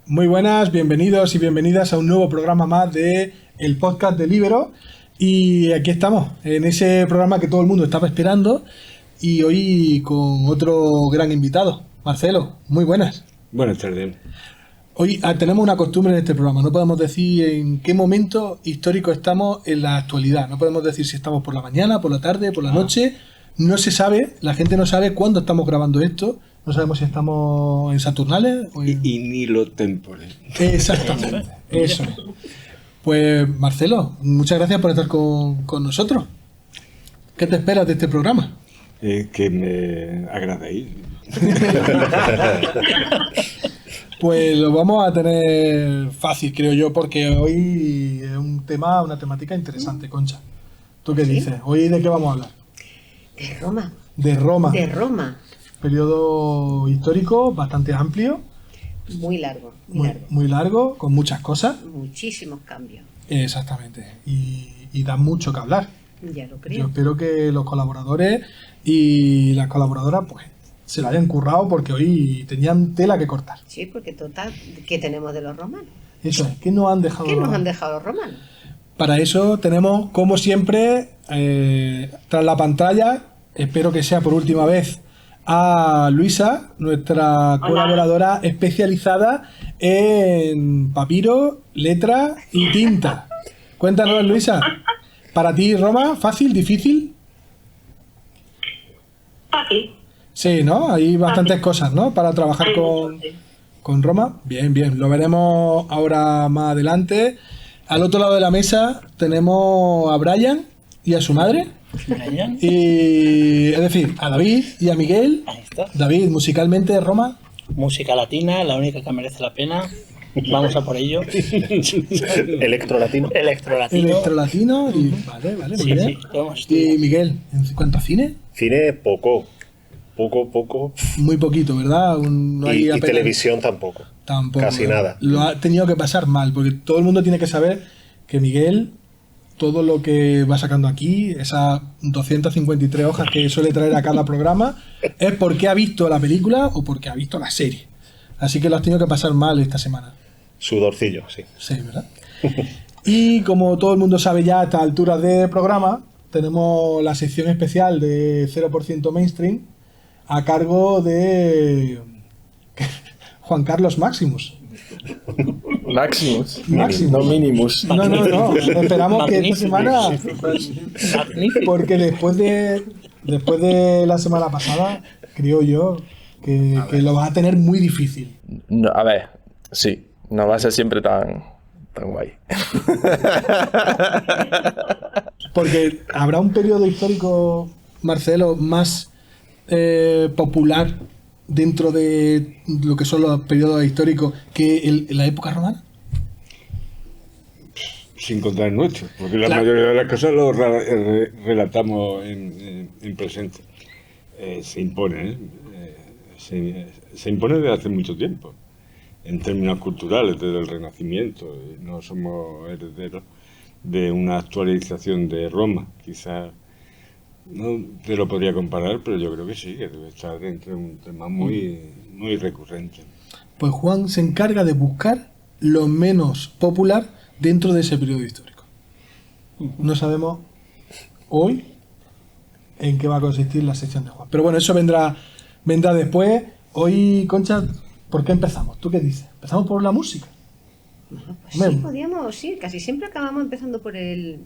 Muy buenas, bienvenidos y bienvenidas a un nuevo programa más de el podcast de Libero. Y aquí estamos, en ese programa que todo el mundo estaba esperando. Y hoy con otro gran invitado, Marcelo. Muy buenas. Buenas tardes. Hoy tenemos una costumbre en este programa. No podemos decir en qué momento histórico estamos en la actualidad. No podemos decir si estamos por la mañana, por la tarde, por la noche. No se sabe, la gente no sabe cuándo estamos grabando esto. No sabemos si estamos en Saturnales o en... Y ni los tempores. Exactamente, eso es. Pues Marcelo, muchas gracias por estar con nosotros. ¿Qué te esperas de este programa? Que me agradéis. Pues lo vamos a tener fácil, creo yo, porque hoy es una temática interesante, Concha. ¿Tú qué dices? ¿Hoy de qué vamos a hablar? De Roma. De Roma. De Roma. Periodo histórico bastante amplio. Muy largo. Muy largo, con muchas cosas. Muchísimos cambios. Exactamente. Y da mucho que hablar. Ya lo creo. Yo espero que los colaboradores y las colaboradoras pues se lo hayan currado porque hoy tenían tela que cortar. Sí, porque total, ¿qué tenemos de los romanos? Eso es, ¿qué nos han dejado? ¿Qué nos han dejado los romanos? Para eso tenemos, como siempre, tras la pantalla, espero que sea por última vez, a Luisa, nuestra colaboradora especializada en papiro, letra y tinta. Cuéntanos, Luisa, para ti Roma, ¿fácil, difícil? Fácil. Sí, ¿no? Hay bastantes cosas, ¿no? Para trabajar con Roma. Bien, bien. Lo veremos ahora más adelante. Al otro lado de la mesa tenemos a Brian y a su madre. Brian. Y, es decir, a David y a Miguel. Ahí está. David, musicalmente Roma. Música latina, la única que merece la pena. Vamos a por ello. Electrolatino. Electrolatino. Y, vale, muy Sí, bien. sí, lo hemos estudiado. Y Miguel, ¿en cuanto a cine? Cine, poco. Muy poquito, ¿verdad? No hay Y apenas- televisión tampoco. Tampoco. Casi nada. Lo ha tenido que pasar mal, porque todo el mundo tiene que saber que Miguel, todo lo que va sacando aquí, esas 253 hojas que suele traer a cada programa, es porque ha visto la película o porque ha visto la serie. Así que lo has tenido que pasar mal esta semana. Sudorcillo, sí. Sí, ¿verdad? Y como todo el mundo sabe ya a esta altura de programa, tenemos la sección especial de 0% Mainstream a cargo de Juan Carlos Maximus. Maximus. Máximo. No Minimus. No. Esperamos que esta Magnífico. semana, Magnífico. porque después de la semana pasada, creo yo que lo vas a tener muy difícil. No, a ver, sí. No va a ser siempre tan guay. Porque habrá un periodo histórico, Marcelo, más popular dentro de lo que son los periodos históricos que la época romana. Sin contar el nuestro, porque la Claro. mayoría de las cosas lo relatamos en presente. Se impone, ¿eh? Se impone desde hace mucho tiempo, en términos culturales, desde el Renacimiento. No somos herederos de una actualización de Roma, quizás no te lo podría comparar, pero yo creo que sí, que debe estar entre un tema muy recurrente. Pues Juan se encarga de buscar lo menos popular dentro de ese periodo histórico. No sabemos hoy en qué va a consistir la sección de Juan. Pero bueno, eso vendrá después. Hoy, Concha, ¿por qué empezamos? ¿Tú qué dices? ¿Empezamos por la música? Pues sí, casi siempre acabamos empezando por el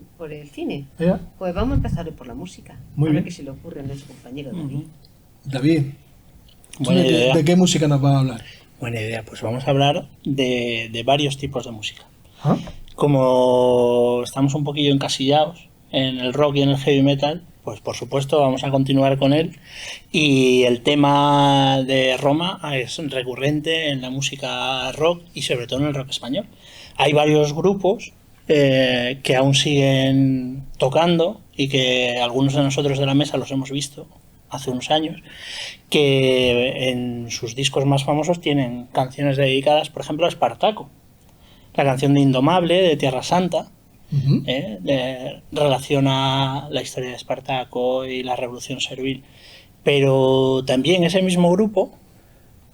cine. ¿Ya? Pues vamos a empezar por la música. Muy a ver bien. qué se le ocurre a nuestro compañero David. David, ¿tú Buena idea. ¿de qué música nos vas a hablar? Buena idea. Pues vamos a hablar de varios tipos de música. ¿Ah? Como estamos un poquillo encasillados en el rock y en el heavy metal, pues por supuesto vamos a continuar con él. Y el tema de Roma es recurrente en la música rock y sobre todo en el rock español. Hay varios grupos que aún siguen tocando y que algunos de nosotros de la mesa los hemos visto hace unos años, que en sus discos más famosos tienen canciones dedicadas, por ejemplo, a Espartaco. La canción de Indomable, de Tierra Santa, relaciona la historia de Espartaco y la revolución servil. Pero también ese mismo grupo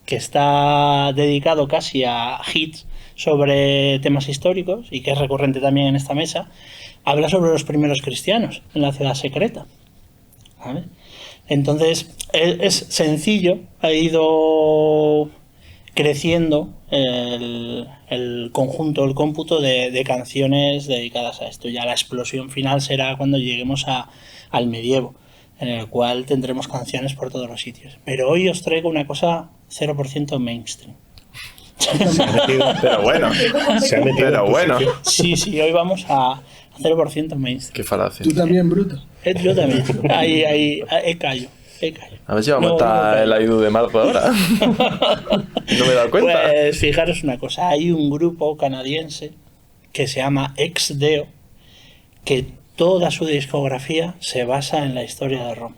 que está dedicado casi a hits sobre temas históricos y que es recurrente también en esta mesa, habla sobre los primeros cristianos en la ciudad secreta. ¿Vale? Entonces es sencillo, ha ido creciendo el conjunto, el cómputo de canciones dedicadas a esto. Ya la explosión final será cuando lleguemos al medievo, en el cual tendremos canciones por todos los sitios. Pero hoy os traigo una cosa 0% mainstream. Pero bueno, Se ha metido pero en tu bueno. sitio. Sí, hoy vamos a 0% mainstream. Qué falacia. Tú también, bruto. Yo también. Ahí, callo. A ver si vamos No, a estar no, en la IDU de marzo ahora. No me he dado cuenta. Pues fijaros una cosa, hay un grupo canadiense que se llama Ex-Deo, que toda su discografía se basa en la historia de Roma.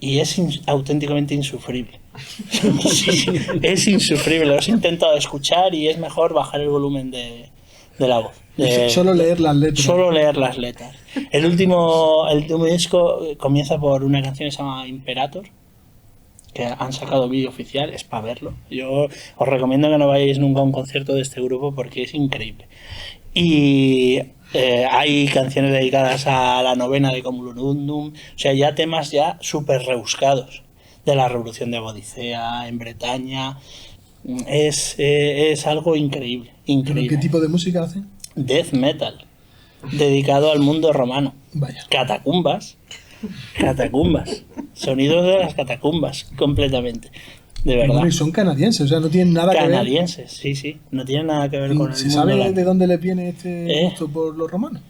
Y es auténticamente insufrible. Es insufrible. Lo he intentado escuchar y es mejor bajar el volumen de la voz. Solo leer las letras. Solo leer las letras. El último disco comienza por una canción que se llama Imperator, que han sacado vídeo oficial, es para verlo. Yo os recomiendo que no vayáis nunca a un concierto de este grupo porque es increíble. Y hay canciones dedicadas a la novena de Comulundum, o sea, ya temas ya súper rebuscados de la revolución de Bodicea en Bretaña. Es algo increíble, increíble. ¿Qué tipo de música hacen? Death metal, dedicado al mundo romano. Vaya. Catacumbas, sonidos de las catacumbas, completamente, de verdad. Bueno, y son canadienses, o sea, no tienen nada que ver. Canadienses, sí, no tiene nada que ver con el ¿Se mundo sabe latino. de dónde les viene este ¿Eh? gusto por los romanos?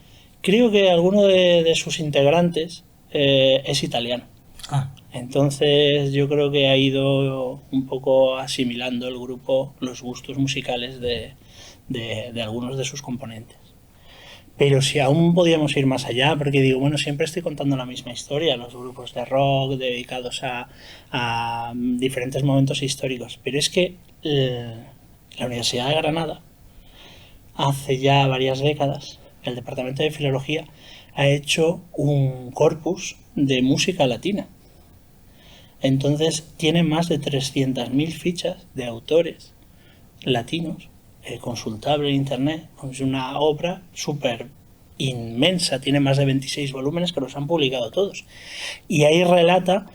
Creo que alguno de sus integrantes es italiano. Ah, Entonces yo creo que ha ido un poco asimilando el grupo los gustos musicales de algunos de sus componentes. Pero si aún podíamos ir más allá, porque digo, bueno, siempre estoy contando la misma historia, los grupos de rock dedicados a diferentes momentos históricos, pero es que la Universidad de Granada, hace ya varias décadas, el Departamento de Filología ha hecho un corpus de música latina. Entonces tiene más de 300.000 fichas de autores latinos, consultable en internet. Es una obra súper inmensa, tiene más de 26 volúmenes que los han publicado todos. Y ahí relata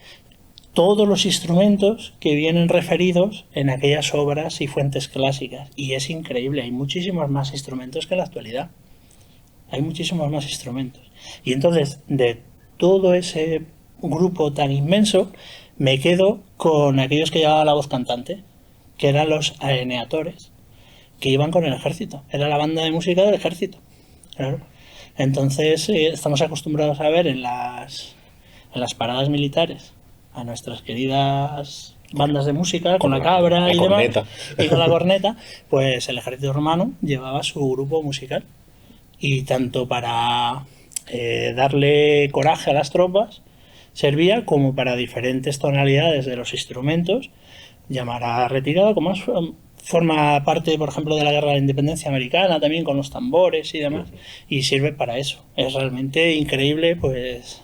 todos los instrumentos que vienen referidos en aquellas obras y fuentes clásicas. Y es increíble, hay muchísimos más instrumentos que en la actualidad. Hay muchísimos más instrumentos. Y entonces, de todo ese grupo tan inmenso, me quedo con aquellos que llevaban la voz cantante, que eran los aeneatores, que iban con el ejército. Era la banda de música del ejército. Claro. Entonces, estamos acostumbrados a ver en las paradas militares a nuestras queridas bandas de música con la cabra y demás, y con la corneta. Pues el ejército romano llevaba su grupo musical. Y tanto para darle coraje a las tropas servía como para diferentes tonalidades de los instrumentos, llamar a retirada, como forma parte, por ejemplo, de la Guerra de la Independencia Americana, también con los tambores y demás, y sirve para eso. Es realmente increíble, pues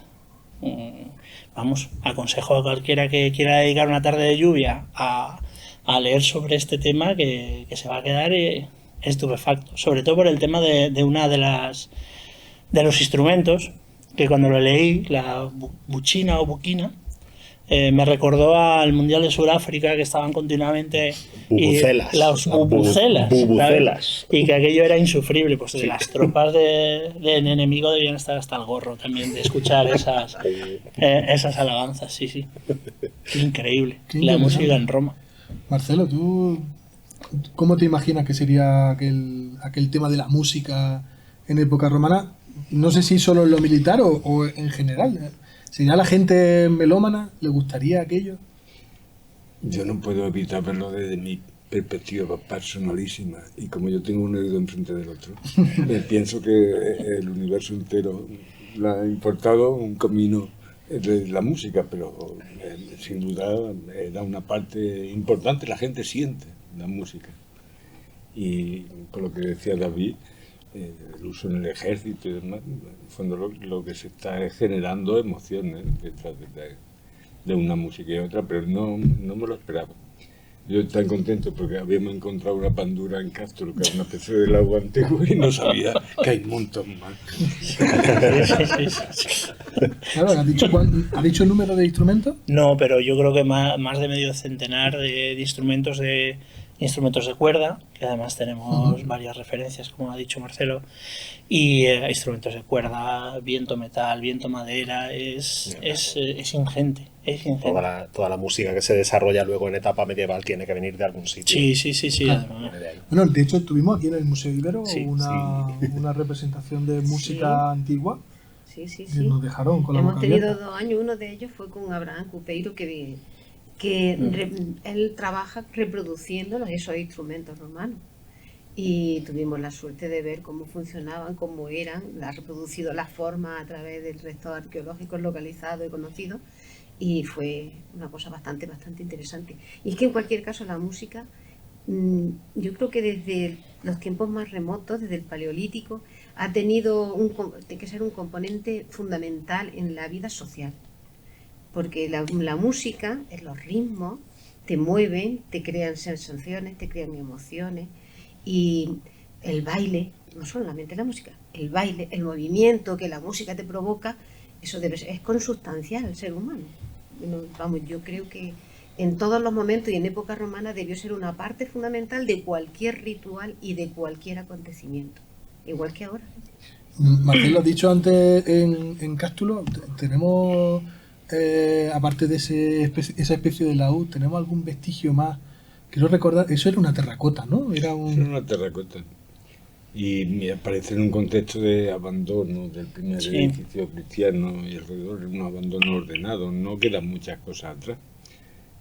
vamos, aconsejo a cualquiera que quiera dedicar una tarde de lluvia a leer sobre este tema que se va a quedar estupefacto, sobre todo por el tema de una de los instrumentos, que cuando lo leí, la buchina o buquina, me recordó al Mundial de Sudáfrica, que estaban continuamente Bubucelas. las bubucelas, Bubucelas. y que aquello era insufrible. Pues de las tropas del enemigo debían estar hasta el gorro también de escuchar esas alabanzas. Sí. Increíble. Qué La interesante. música en Roma. Marcelo, ¿tú cómo te imaginas que sería aquel tema de la música en época romana? No sé si solo en lo militar o en general. ¿Sería la gente melómana? ¿Le gustaría aquello? Yo no puedo evitar verlo desde mi perspectiva personalísima, y como yo tengo un oído enfrente del otro, pienso que el universo entero le ha importado un camino de la música, pero sin duda da una parte importante. La gente siente la música, y por lo que decía David, el uso en el ejército y demás, en el fondo lo que se está es generando emociones detrás de una música y otra, pero no me lo esperaba. Yo tan contento porque habíamos encontrado una pandura en Castro, que es una especie del agua antiguo, y no sabía que hay un montón más. Claro, ¿ha dicho el número de instrumentos? No, pero yo creo que más de medio centenar de instrumentos de cuerda, que además tenemos varias referencias, como ha dicho Marcelo, y instrumentos de cuerda, viento metal, viento madera, es ingente. Es ingente. Toda la música que se desarrolla luego en etapa medieval tiene que venir de algún sitio. Sí, además. Bueno, de hecho, tuvimos aquí en el Museo Ibero Sí, una representación de música antigua. Sí. Que nos dejaron con la Hemos boca tenido abierta. 2 años, uno de ellos fue con Abraham Cupeiro, él trabaja reproduciendo esos instrumentos romanos. Y tuvimos la suerte de ver cómo funcionaban, cómo eran, ha reproducido la forma a través del restos arqueológicos localizados y conocidos, y fue una cosa bastante interesante. Y es que en cualquier caso la música, yo creo que desde los tiempos más remotos, desde el Paleolítico, ha tenido que ser un componente fundamental en la vida social. Porque la música, los ritmos, te mueven, te crean sensaciones, te crean emociones. Y el baile, no solamente la música, el baile, el movimiento que la música te provoca, eso es consustancial al ser humano. Vamos, yo creo que en todos los momentos y en época romana debió ser una parte fundamental de cualquier ritual y de cualquier acontecimiento, igual que ahora. Marcelo, has dicho antes en Cástulo, tenemos, aparte de esa especie de laúd, ¿tenemos algún vestigio más? Quiero recordar, eso era una terracota, ¿no? Era una terracota. Y aparece en un contexto de abandono del primer edificio cristiano y alrededor, un abandono ordenado. No quedan muchas cosas atrás.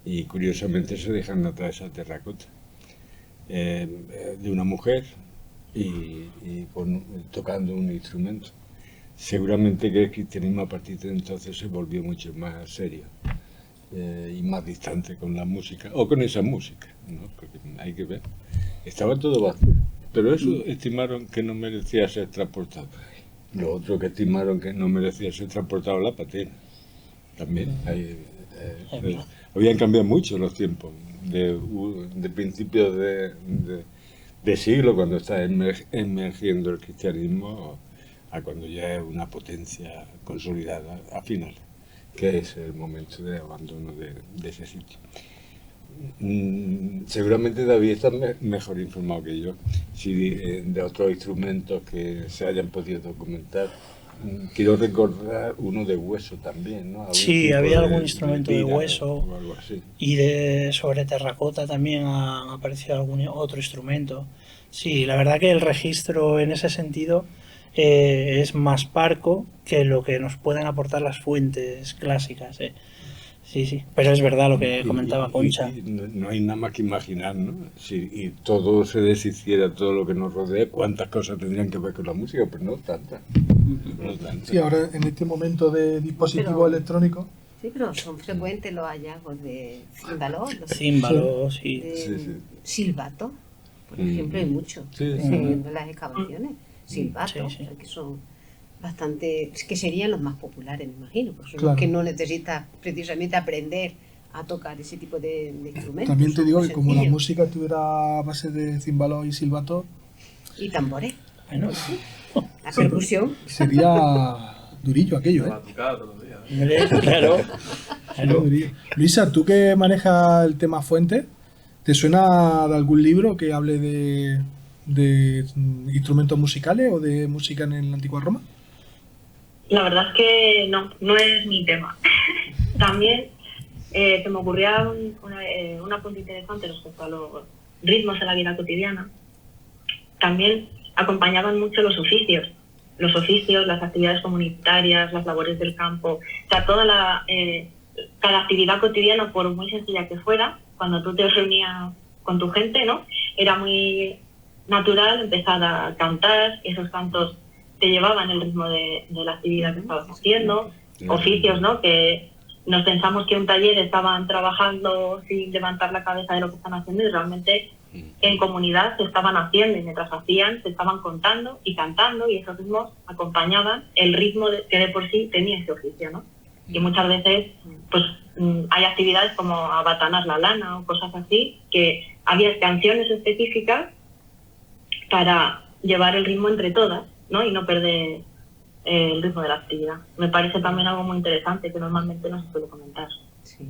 Y curiosamente se dejan atrás esa terracota de una mujer y tocando un instrumento. Seguramente que el cristianismo a partir de entonces se volvió mucho más serio y más distante con la música, o con esa música, ¿no? Porque hay que ver, estaba todo vacío, pero eso estimaron que no merecía ser transportado. Lo otro que estimaron que no merecía ser transportado, la patena. También habían cambiado mucho los tiempos, de principios de siglo, cuando está emergiendo el cristianismo, a cuando ya es una potencia consolidada a finales, que es el momento de abandono de ese sitio. Seguramente David está mejor informado que yo, si de otros instrumentos que se hayan podido documentar. Quiero recordar uno de hueso también, ¿no? Sí, había algún instrumento de hueso o algo así. Y sobre terracota también ha aparecido algún otro instrumento. Sí, la verdad que el registro en ese sentido es más parco que lo que nos pueden aportar las fuentes clásicas. Sí, pero es verdad lo que comentaba Concha. No hay nada más que imaginar, ¿no? Si todo se deshiciera, todo lo que nos rodea, ¿cuántas cosas tendrían que ver con la música? Pues no tantas. Sí, ahora en este momento de dispositivos electrónicos. Sí, pero son frecuentes los hallazgos de címbalos, sí. Silbato, por ejemplo, hay mucho en las excavaciones. Silbatos, sí. O sea, que son bastante, que serían los más populares, me imagino, porque son Claro. los que no necesitas precisamente aprender a tocar ese tipo de instrumentos. También te digo son que como la sencillos. música estuviera a base de címbalos y silbatos, Y tambores, Bueno, la percusión. sería durillo aquello, ¿eh? claro. Sería durillo. Luisa, tú que manejas el tema fuente, ¿te suena de algún libro que hable de instrumentos musicales o de música en la antigua Roma? La verdad es que no es mi tema. También se me ocurría un apunte interesante respecto a los ritmos en la vida cotidiana. También acompañaban mucho los oficios, las actividades comunitarias, las labores del campo. O sea, cada actividad cotidiana, por muy sencilla que fuera, cuando tú te reunías con tu gente, ¿no? Era muy natural empezar a cantar, esos cantos te llevaban el ritmo de la actividad que estabas haciendo, oficios, ¿no? Que nos pensamos que un taller estaban trabajando sin levantar la cabeza de lo que están haciendo y realmente en comunidad se estaban haciendo y mientras hacían se estaban contando y cantando y esos ritmos acompañaban el ritmo que de por sí tenía ese oficio, ¿no? Y muchas veces pues hay actividades como abatanar la lana o cosas así, que había canciones específicas para llevar el ritmo entre todas, ¿no? Y no perder el ritmo de la actividad. Me parece también algo muy interesante que normalmente no se puede comentar. Sí.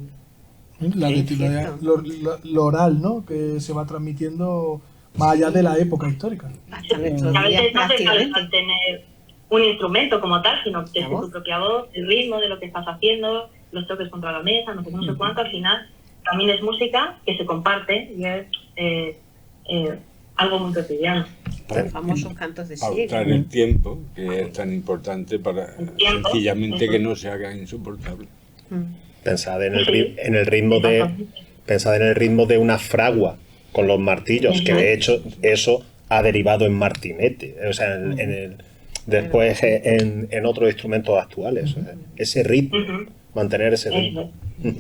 Lo oral, ¿no? Que se va transmitiendo más allá de la época histórica. Hasta Que nuestros a días veces no hace prácticamente. falta tener un instrumento como tal, sino que es voz. tu propia voz, el ritmo de lo que estás haciendo, los toques contra la mesa, no sé cuánto, al final también es música que se comparte y es algo muy cotidiano. Los famosos cantos de Pautar ciego. el tiempo, que es tan importante para tiempo, sencillamente eso. que no se haga insoportable. Pensad en el ritmo de una fragua con los martillos, que de hecho eso ha derivado en martinete, o sea, después en otros instrumentos actuales. O sea, ese ritmo, mantener ese ritmo.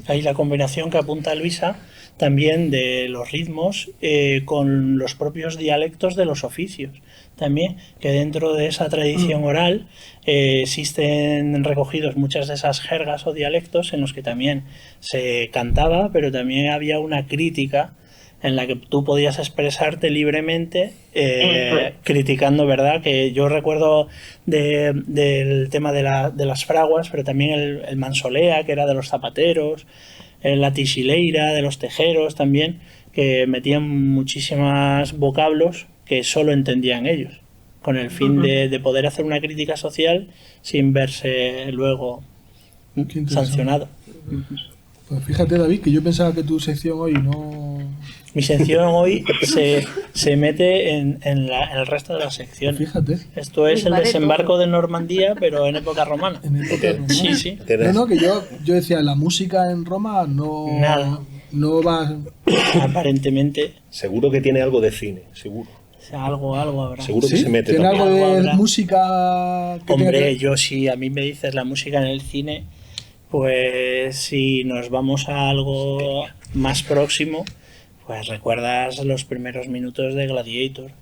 Hay la combinación que apunta Luisa también de los ritmos con los propios dialectos de los oficios. También que dentro de esa tradición oral existen recogidos muchas de esas jergas o dialectos en los que también se cantaba, pero también había una crítica en la que tú podías expresarte libremente criticando, ¿verdad? Que yo recuerdo del tema de las fraguas, pero también el mansolea, que era de los zapateros, la tisileira, de los tejeros también, que metían muchísimos vocablos que solo entendían ellos, con el fin de poder hacer una crítica social sin verse luego sancionado. Pues fíjate, David, que yo pensaba que tu sección hoy no... Mi sección hoy se mete en el resto de las secciones. Fíjate. Esto es el desembarco de Normandía, pero en época romana. En época romana. Sí, sí. No, que yo decía, la música en Roma Nada. no va... Aparentemente, Seguro que tiene algo de cine, seguro. o sea, algo habrá. Seguro que ¿Sí? se mete ¿Tiene también. algo de Algo habrá. música? Que tenga Hombre, que- yo si a mí me dices la música en el cine, pues si nos vamos a algo más próximo, pues recuerdas los primeros minutos de Gladiator,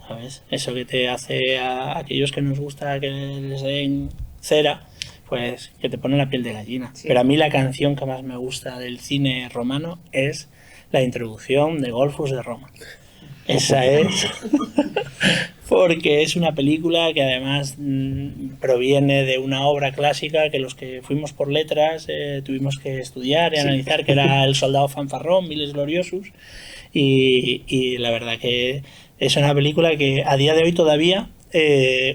¿sabes? Eso que te hace a aquellos que nos gusta que les den cera, pues que te pone la piel de gallina. Sí. Pero a mí la canción que más me gusta del cine romano es la introducción de Golfus de Roma. Esa es porque es una película que además proviene de una obra clásica que los que fuimos por letras tuvimos que estudiar y analizar, que era El soldado fanfarrón, Miles Gloriosus, y la verdad que es una película que a día de hoy todavía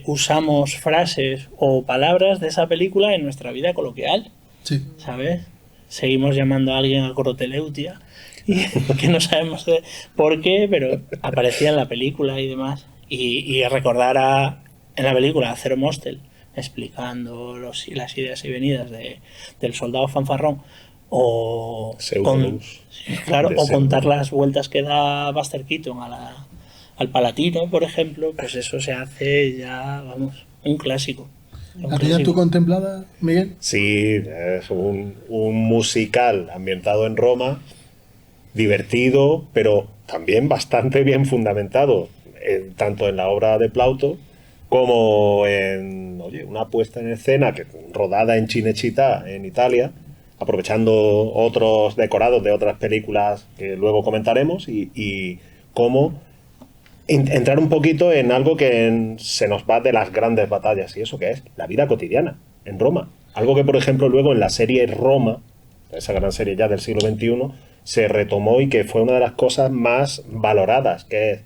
usamos frases o palabras de esa película en nuestra vida coloquial, Sí. ¿sabes? Seguimos llamando a alguien acroteleutia, y que no sabemos por qué, pero aparecía en la película y demás. Y recordar en la película a Cero Mostel explicando las ideas y venidas del soldado fanfarrón, o Pseudolus. claro, De o contar Pseudolus. las vueltas que da Buster Keaton al Palatino, por ejemplo, pues eso se hace ya, vamos, un clásico. Un ¿La tenías clásico. tú contemplada, Miguel? Sí, es un musical ambientado en Roma, divertido, pero también bastante bien fundamentado, tanto en la obra de Plauto como en una puesta en escena rodada en Cinecittà, en Italia, aprovechando otros decorados de otras películas que luego comentaremos, y cómo entrar un poquito en algo que se nos va de las grandes batallas, y eso que es la vida cotidiana en Roma. Algo que, por ejemplo, luego en la serie Roma, esa gran serie ya del siglo XXI, se retomó y que fue una de las cosas más valoradas, que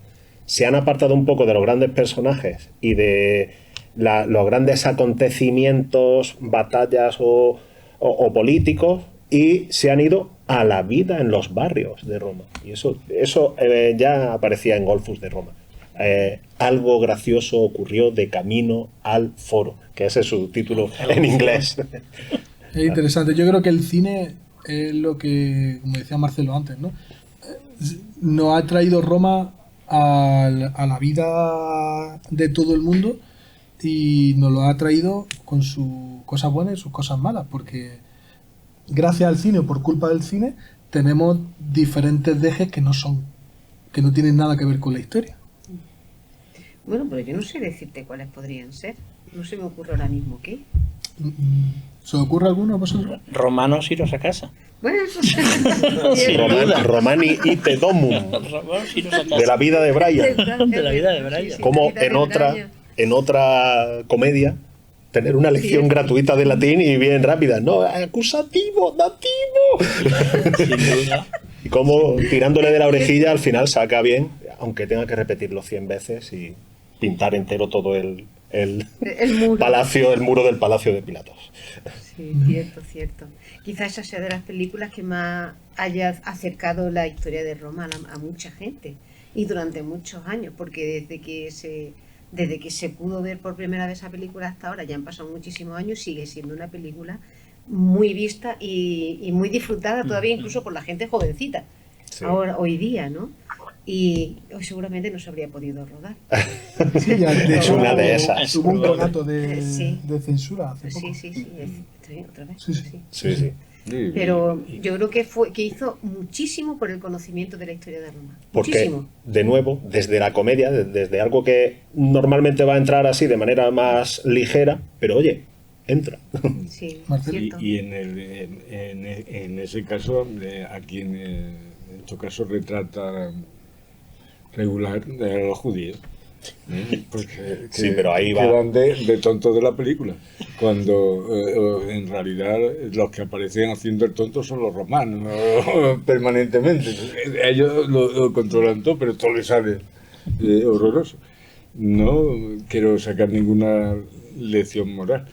se han apartado un poco de los grandes personajes y de los grandes acontecimientos, batallas o políticos, y se han ido a la vida en los barrios de Roma. Y eso ya aparecía en Golfus de Roma. Algo gracioso ocurrió de camino al foro, que ese es su título en inglés. Es interesante. Yo creo que el cine es lo que, como decía Marcelo antes, ¿no? Nos ha traído Roma a la vida de todo el mundo, y nos lo ha traído con sus cosas buenas y sus cosas malas, porque gracias al cine o por culpa del cine tenemos diferentes dejes que no tienen nada que ver con la historia. Bueno, pero yo no sé decirte cuáles podrían ser. No se me ocurre ahora mismo qué. ¿Se os ocurre alguno a vosotros? Romanos, iros a casa. Bueno, eso Sin duda. Romani ite domum, Romanos, iros a casa. de la vida de Brian. De la vida de Brian. Como en otra comedia, tener una lección gratuita de latín y bien rápida. No, acusativo, dativo. Sin duda. Y como tirándole de la orejilla al final saca bien, aunque tenga que repetirlo 100 veces y pintar entero todo el muro. palacio, el muro del Palacio de Pilatos. Sí, cierto, cierto. Quizás esa sea de las películas que más haya acercado la historia de Roma a mucha gente. Y durante muchos años, porque desde que se pudo ver por primera vez esa película hasta ahora, ya han pasado muchísimos años, sigue siendo una película muy vista y muy disfrutada todavía incluso por la gente jovencita, Sí. ahora, hoy día, ¿no? Y hoy seguramente no se habría podido rodar. Sí, ya, de hecho, Una de esas. hubo un conato Sí. de censura hace poco. Sí, otra vez. Sí. Sí, sí. Sí, Pero yo creo que hizo muchísimo por el conocimiento de la historia de Roma. Porque, Muchísimo. de nuevo, desde la comedia, desde algo que normalmente va a entrar así de manera más ligera, pero oye, entra. Sí, Marcelo. cierto. Y en ese caso, aquí en este caso retrata regular de los judíos. Porque Sí, pero ahí va. quedan de tontos de la película, cuando en realidad los que aparecen haciendo el tonto son los romanos permanentemente. Ellos lo controlan todo, pero todo les sale horroroso. No quiero sacar ninguna lección moral,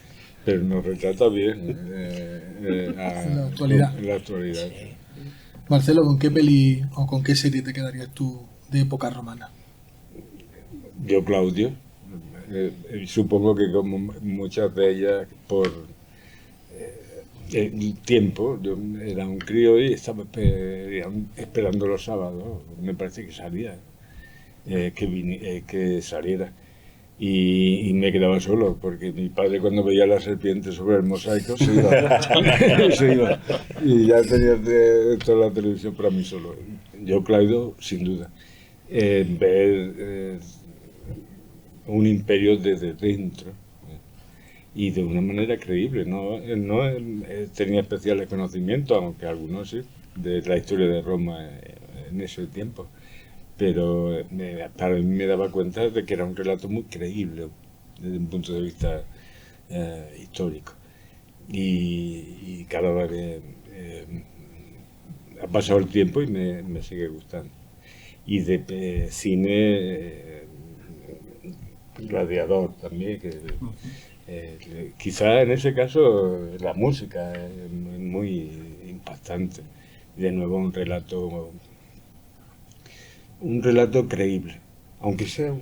pero nos retrata bien En la actualidad. en la actualidad. Marcelo, ¿con qué peli o con qué serie te quedarías tú de época romana? Yo, Claudio, supongo que como muchas de ellas, por el tiempo, yo era un crío y estaba esperando los sábados, me parece que salía, que saliera. Y me quedaba solo, porque mi padre cuando veía la serpiente sobre el mosaico se iba. Se iba. Y ya tenía toda la televisión para mí solo. Yo, Claudio, sin duda. Ver un imperio desde dentro y de una manera creíble. No tenía especiales conocimientos, aunque algunos sí, de la historia de Roma en ese tiempo. Pero para mí me daba cuenta de que era un relato muy creíble desde un punto de vista histórico. Y cada vez ha pasado el tiempo y me sigue gustando. Y de cine, Gladiador también, que quizá en ese caso la música es muy impactante. De nuevo un relato creíble, aunque sea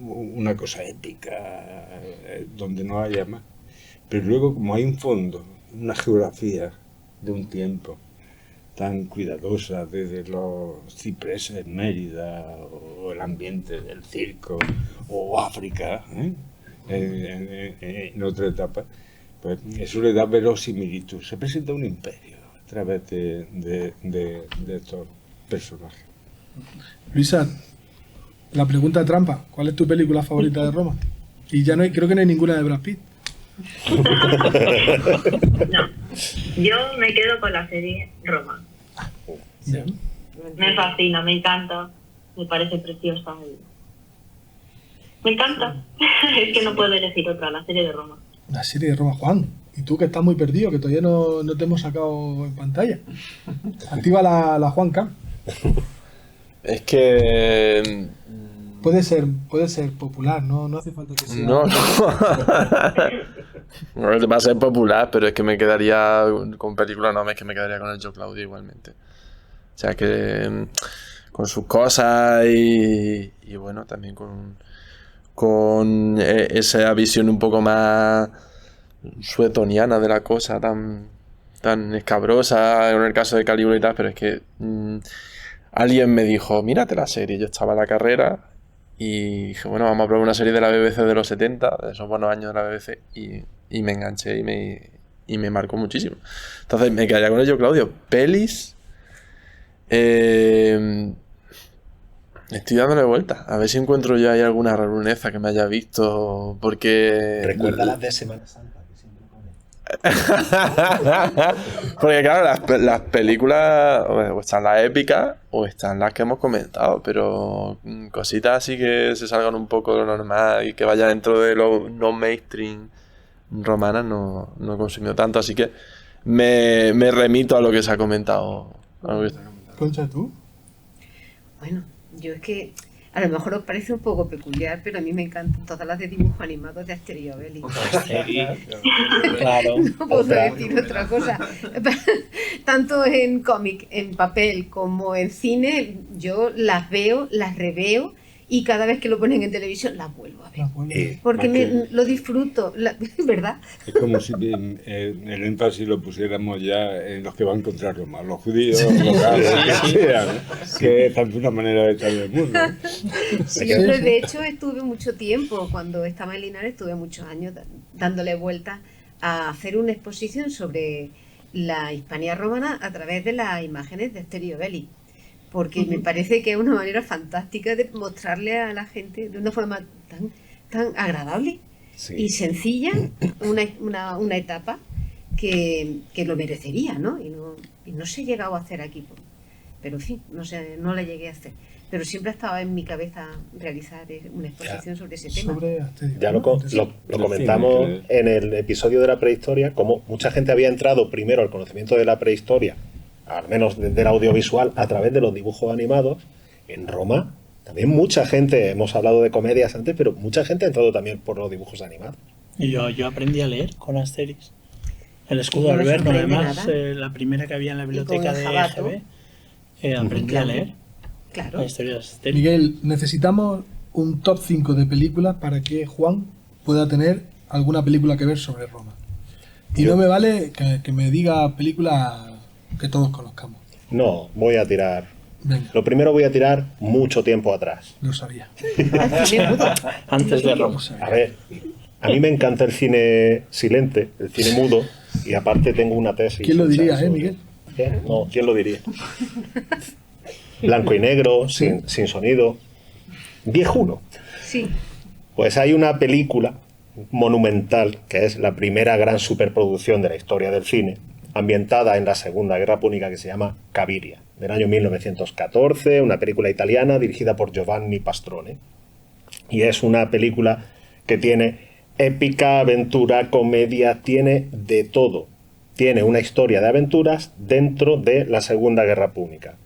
una cosa épica donde no haya más. Pero luego, como hay un fondo, una geografía de un tiempo tan cuidadosa, desde los cipreses en Mérida, o el ambiente del circo, o África, en otra etapa, pues eso le da verosimilitud. Se presenta un imperio a través de estos personajes. Luisa, la pregunta trampa, ¿cuál es tu película favorita de Roma? Y ya creo que no hay ninguna de Brad Pitt. No, yo me quedo con la serie Roma. Bien. Me fascina, me encanta, me parece preciosa. Me encanta. Es que no puedo elegir otra, la serie de Roma. La serie de Roma, Juan. Y tú que estás muy perdido, que todavía no te hemos sacado en pantalla. Activa la Juan Cam. Es que... Puede ser popular, no hace falta que sea. No. No va a ser popular, pero es que me quedaría con película, no, es que me quedaría con el Yo Claudio igualmente. O sea que con sus cosas y bueno, también con esa visión un poco más suetoniana de la cosa, tan escabrosa en el caso de Calígula y tal, pero es que alguien me dijo, mírate la serie, yo estaba en la carrera y dije, bueno, vamos a probar una serie de la BBC de los 70, de esos buenos años de la BBC, y me enganché y me marcó muchísimo. Entonces me quedaría con ello, Claudio. Pelis, estoy dándole vueltas, a ver si encuentro yo ahí alguna raruneza que me haya visto, porque... Recuerda las de Semana Santa, que siempre ponen. Porque claro, las películas o están las épicas o están las que hemos comentado, pero cositas así que se salgan un poco de lo normal y que vayan dentro de lo no mainstream romanas no he consumido tanto, así que me remito a lo que se ha comentado. Concha, ¿tú? Bueno, yo es que a lo mejor os parece un poco peculiar, pero a mí me encantan todas las de dibujos animados de Asterix y Obelix. Claro. No puedo decir otra cosa. Tanto en cómic, en papel, como en cine, yo las veo, las reveo y cada vez que lo ponen en televisión las vuelvo a ver. Porque lo disfruto, ¿verdad? Es como si el énfasis lo pusiéramos ya en los que van contra Roma, los judíos, los árabes, que sean, que es tanto una manera de estar en el mundo. Sí, hombre, de hecho estuve mucho tiempo, cuando estaba en Linares, estuve muchos años dándole vueltas a hacer una exposición sobre la Hispania romana a través de las imágenes de Asterix y Obelix. Porque me parece que es una manera fantástica de mostrarle a la gente de una forma tan agradable y sencilla una etapa que lo merecería, ¿no? Y no se ha llegado a hacer aquí. Pero en fin, no la llegué a hacer. Pero siempre ha estado en mi cabeza realizar una exposición sobre ese tema. Ya lo comentamos en el episodio de la prehistoria, como mucha gente había entrado primero al conocimiento de la prehistoria, al menos del audiovisual, a través de los dibujos animados. En Roma también mucha gente, hemos hablado de comedias antes, pero mucha gente ha entrado también por los dibujos animados. Y yo aprendí a leer con Asterix. El escudo de Alberto, además, la primera que había en la biblioteca de EGB, aprendí a leer. Claro. La historia de Asterix. Miguel, necesitamos un top 5 de películas para que Juan pueda tener alguna película que ver sobre Roma. Y no me vale que me diga películas que todos conozcamos. No, voy a tirar. Venga. Lo primero voy a tirar mucho tiempo atrás. Lo sabía. Antes de Roma. A ver, a mí me encanta el cine silente, el cine mudo, y aparte tengo una tesis. ¿Quién lo diría, sobre... Miguel? No, ¿quién lo diría? Blanco y negro, sin sonido. Viejuno. Sí. Pues hay una película monumental, que es la primera gran superproducción de la historia del cine, ambientada en la Segunda Guerra Púnica, que se llama Cabiria, del año 1914, una película italiana dirigida por Giovanni Pastrone. Y es una película que tiene épica, aventura, comedia, tiene de todo. Tiene una historia de aventuras dentro de la Segunda Guerra Púnica,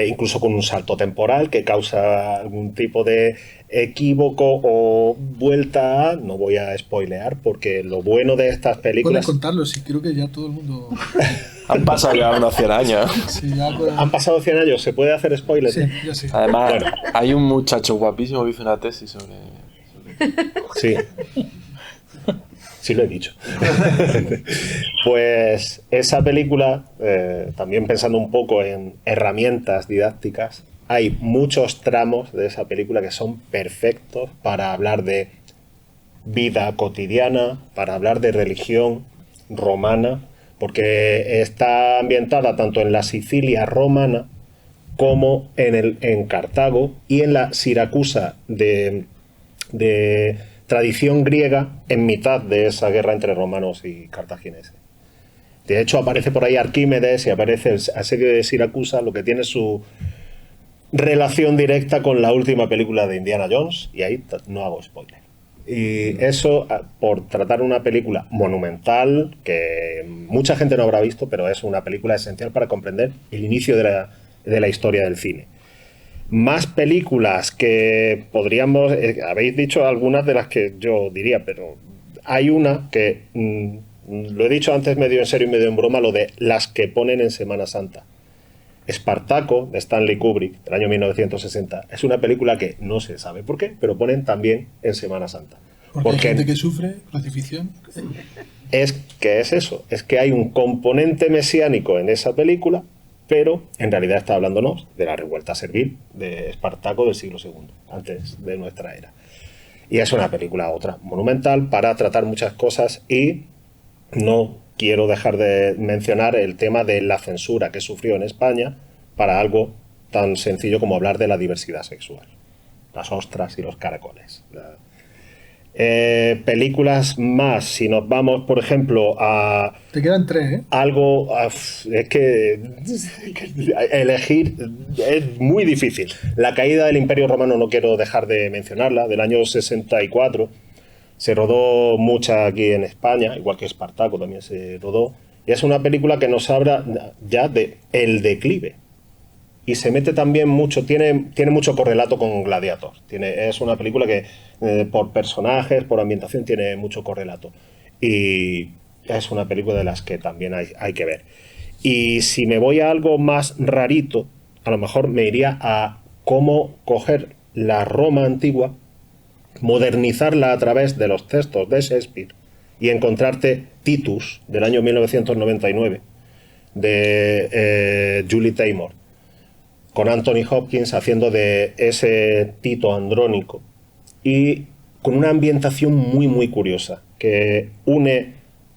incluso con un salto temporal que causa algún tipo de equívoco o vuelta a... No voy a spoilear, porque lo bueno de estas películas... Pueden contarlo, sí, creo que ya todo el mundo... Han pasado ya unos 100 años. Sí, ya Han pasado 100 años, ¿se puede hacer spoilers? Sí, ya sí. Además, Bueno. hay un muchacho guapísimo que hizo una tesis sobre... Sí. Sí lo he dicho. Pues esa película, también pensando un poco en herramientas didácticas, hay muchos tramos de esa película que son perfectos para hablar de vida cotidiana, para hablar de religión romana, porque está ambientada tanto en la Sicilia romana como en Cartago y en la Siracusa de tradición griega en mitad de esa guerra entre romanos y cartagineses. De hecho, aparece por ahí Arquímedes y aparece el asedio de Siracusa, lo que tiene su relación directa con la última película de Indiana Jones, y ahí no hago spoiler. Y eso por tratar una película monumental que mucha gente no habrá visto, pero es una película esencial para comprender el inicio de la historia del cine. Más películas que podríamos... habéis dicho algunas de las que yo diría, pero hay una que... lo he dicho antes medio en serio y medio en broma, lo de las que ponen en Semana Santa. Espartaco, de Stanley Kubrick, del año 1960, es una película que no se sabe por qué, pero ponen también en Semana Santa. Porque hay gente que sufre crucifixión. Es eso, es que hay un componente mesiánico en esa película, pero en realidad está hablándonos de la revuelta servil de Espartaco del siglo II, antes de nuestra era. Y es una película otra monumental para tratar muchas cosas, y no quiero dejar de mencionar el tema de la censura que sufrió en España para algo tan sencillo como hablar de la diversidad sexual. Las ostras y los caracoles. Películas más, si nos vamos, por ejemplo, a Te quedan 3, ¿eh? algo, es que elegir es muy difícil. La caída del Imperio Romano no quiero dejar de mencionarla, del año 64. Se rodó mucha aquí en España, igual que Espartaco también se rodó. Y es una película que nos habla ya de el declive. Y se mete también mucho, tiene mucho correlato con Gladiator. Es una película que por personajes, por ambientación, tiene mucho correlato. Y es una película de las que también hay que ver. Y si me voy a algo más rarito, a lo mejor me iría a cómo coger la Roma antigua, modernizarla a través de los textos de Shakespeare y encontrarte Titus, del año 1999, de Julie Taymor, con Anthony Hopkins haciendo de ese Tito andrónico y con una ambientación muy muy curiosa que une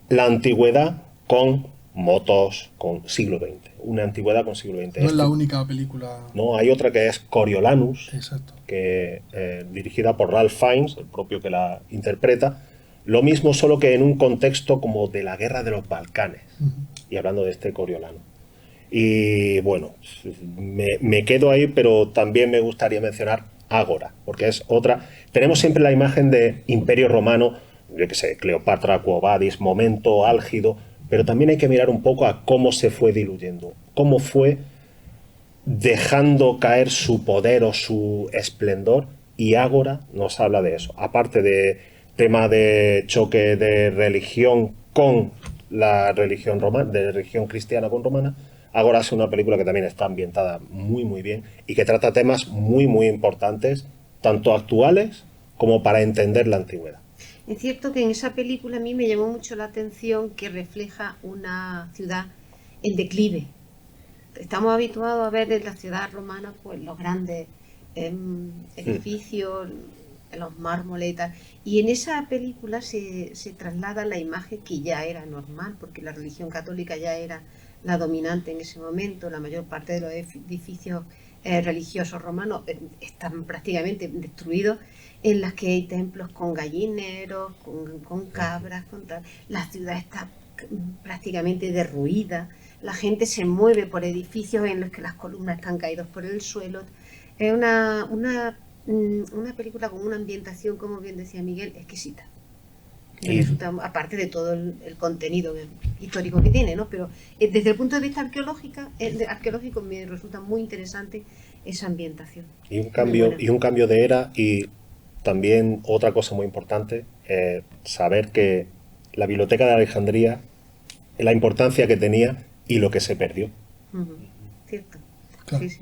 la antigüedad con motos, con siglo XX. Una antigüedad con siglo XX. No es la única película. No, hay otra que es Coriolanus, Exacto. que dirigida por Ralph Fiennes, el propio que la interpreta. Lo mismo, solo que en un contexto como de la guerra de los Balcanes, y hablando de este Coriolano. Y bueno, me quedo ahí, pero también me gustaría mencionar Ágora, porque es otra. Tenemos siempre la imagen de Imperio Romano, yo qué sé, Cleopatra, Quo Vadis, momento álgido, pero también hay que mirar un poco a cómo se fue diluyendo, cómo fue dejando caer su poder o su esplendor, y Ágora nos habla de eso. Aparte de tema de choque de religión con la religión romana, de religión cristiana con romana, Ágora es una película que también está ambientada muy muy bien y que trata temas muy muy importantes, tanto actuales como para entender la antigüedad. Es cierto que en esa película a mí me llamó mucho la atención que refleja una ciudad en declive. Estamos habituados a ver en la ciudad romana pues los grandes edificios, los mármoles y tal. Y en esa película se traslada la imagen que ya era normal, porque la religión católica ya era la dominante en ese momento. La mayor parte de los edificios religiosos romanos están prácticamente destruidos, en las que hay templos con gallineros, con cabras, con tal. La ciudad está prácticamente derruida, la gente se mueve por edificios en los que las columnas están caídas por el suelo. Es una película con una ambientación, como bien decía Miguel, exquisita. Aparte de todo el contenido histórico que tiene, ¿no? Pero desde el punto de vista arqueológico me resulta muy interesante esa ambientación. Y un cambio de era, y también otra cosa muy importante, saber que la Biblioteca de Alejandría, la importancia que tenía y lo que se perdió. Cierto. Claro. Sí, sí.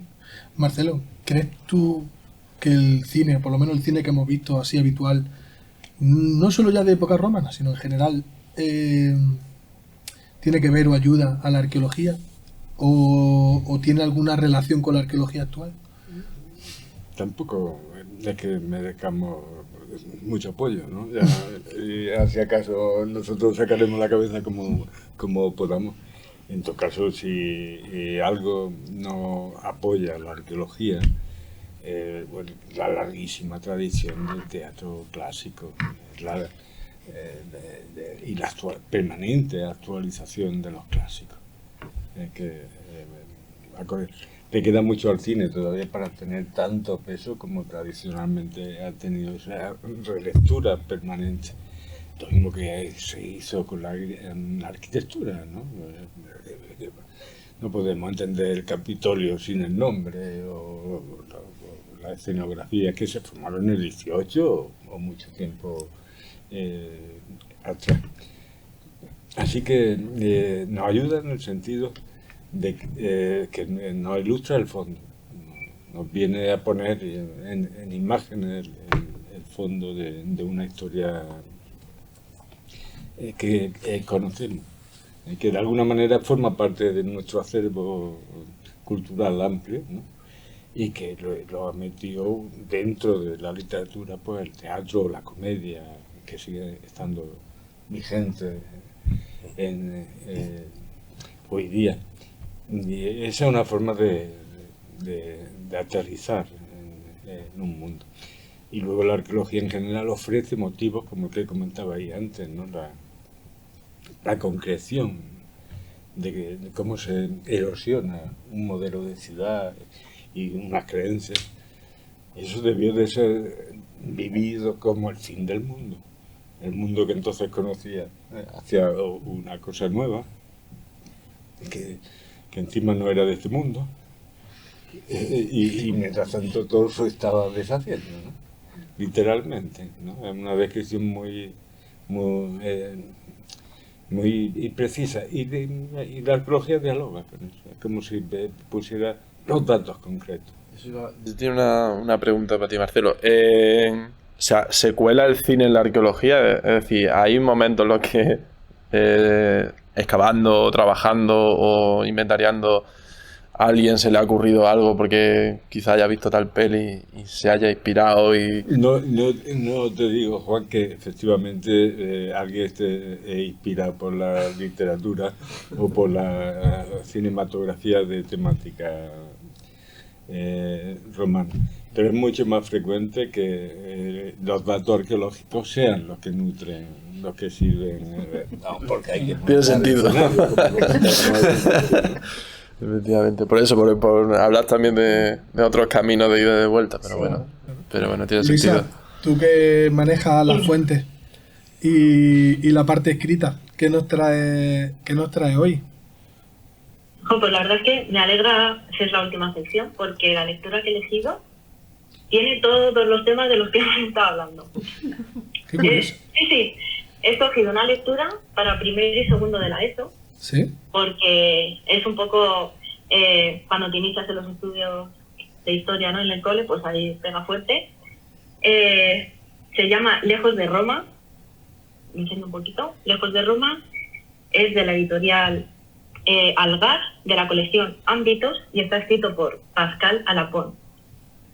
Marcelo, ¿crees tú que el cine, por lo menos el cine que hemos visto así habitual, no solo ya de época romana, sino en general, tiene que ver o ayuda a la arqueología? ¿O tiene alguna relación con la arqueología actual? Tampoco es que merezcamos mucho apoyo, ¿no? Y si acaso nosotros sacaremos la cabeza como podamos. En todo caso, si algo no apoya la arqueología, bueno, la larguísima tradición del teatro clásico y la permanente actualización de los clásicos. Le queda mucho al cine todavía para tener tanto peso como tradicionalmente ha tenido esa relectura permanente. Lo mismo que se hizo con la arquitectura, ¿no? No podemos entender el Capitolio sin el nombre, o la escenografía que se formaron en el 18 o mucho tiempo atrás. Así que nos ayuda en el sentido de que nos ilustra el fondo, nos viene a poner en imágenes el fondo de una historia que conocemos, que de alguna manera forma parte de nuestro acervo cultural amplio, ¿no? Y que lo ha metido dentro de la literatura, pues el teatro o la comedia, que sigue estando vigente hoy día. Y esa es una forma de aterrizar en un mundo. Y luego la arqueología en general ofrece motivos como el que comentaba ahí antes, ¿no? La concreción de cómo se erosiona un modelo de ciudad y unas creencias. Eso debió de ser vivido como el fin del mundo. El mundo que entonces conocía hacia una cosa nueva, que encima no era de este mundo. Y mientras tanto todo se estaba deshaciendo, ¿no? Literalmente, ¿no? Es una descripción muy precisa. Y la arqueología dialoga con eso. Es como si pusiera los datos concretos. Yo tengo una pregunta para ti, Marcelo. O sea, ¿se cuela el cine en la arqueología? Es decir, ¿hay momentos en los que excavando, trabajando o inventariando a alguien se le ha ocurrido algo porque quizá haya visto tal peli y se haya inspirado y... No te digo, Juan, que efectivamente alguien esté inspirado por la literatura o por la cinematografía de temática romana. Pero es mucho más frecuente que los datos arqueológicos sean los que nutren, los que sirven. No, porque hay que... Tiene sentido. Efectivamente, por eso, por hablar también de otros caminos de ida y de vuelta, pero bueno, tiene Luisa, sentido. tú que manejas las fuentes y la parte escrita, ¿qué nos trae hoy? Pues la verdad es que me alegra ser la última sección, porque la lectura que he elegido tiene todos los temas de los que hemos estado hablando. Qué curioso. Sí, he escogido una lectura para primer y segundo de la ESO, ¿Sí? porque es un poco cuando te inicias en los estudios de historia, ¿no? En el cole, pues ahí pega fuerte. Se llama Lejos de Roma. Me enseño un poquito. Lejos de Roma es de la editorial Algar, de la colección Ámbitos, y está escrito por Pascal Alapont,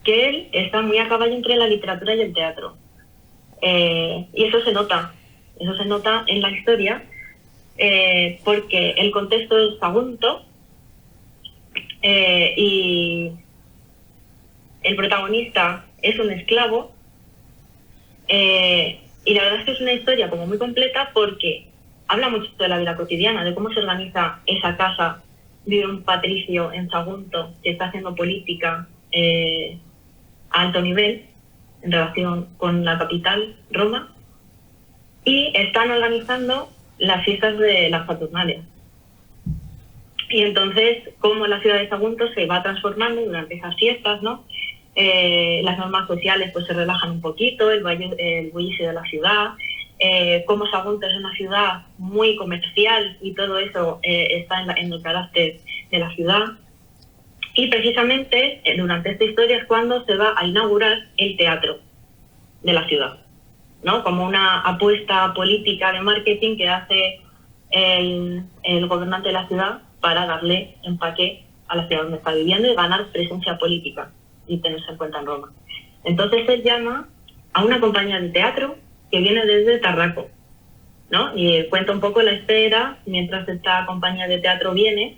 que él está muy a caballo entre la literatura y el teatro. Y eso se nota en la historia, porque el contexto es Sagunto, y el protagonista es un esclavo, y la verdad es que es una historia como muy completa porque habla mucho de la vida cotidiana, de cómo se organiza esa casa de un patricio en Sagunto que está haciendo política a alto nivel en relación con la capital, Roma, y están organizando las fiestas de las Saturnalias. Y entonces, cómo la ciudad de Sagunto se va transformando durante esas fiestas, ¿no? Las normas sociales pues se relajan un poquito, el bullicio de la ciudad, cómo Sagunto es una ciudad muy comercial y todo eso está en el carácter de la ciudad. Y precisamente durante esta historia es cuando se va a inaugurar el teatro de la ciudad, ¿no? Como una apuesta política de marketing que hace el gobernante de la ciudad para darle empaque a la ciudad donde está viviendo y ganar presencia política y tenerse en cuenta en Roma. Entonces él llama a una compañía de teatro que viene desde Tarraco, ¿no? Y cuenta un poco la espera mientras esta compañía de teatro viene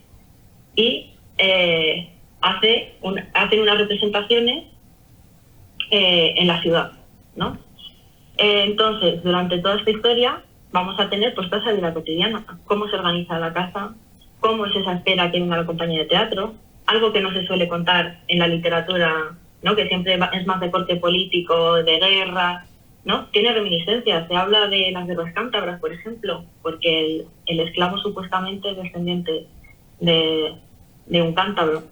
y hacen unas representaciones en la ciudad, ¿no? Entonces, durante toda esta historia vamos a tener pues toda esa vida cotidiana, cómo se organiza la casa, cómo es esa espera que venga la compañía de teatro, algo que no se suele contar en la literatura, ¿no? Que siempre es más de corte político, de guerra, ¿no? Tiene reminiscencias, se habla de las guerras cántabras, por ejemplo, porque el esclavo supuestamente es descendiente de un cántabro.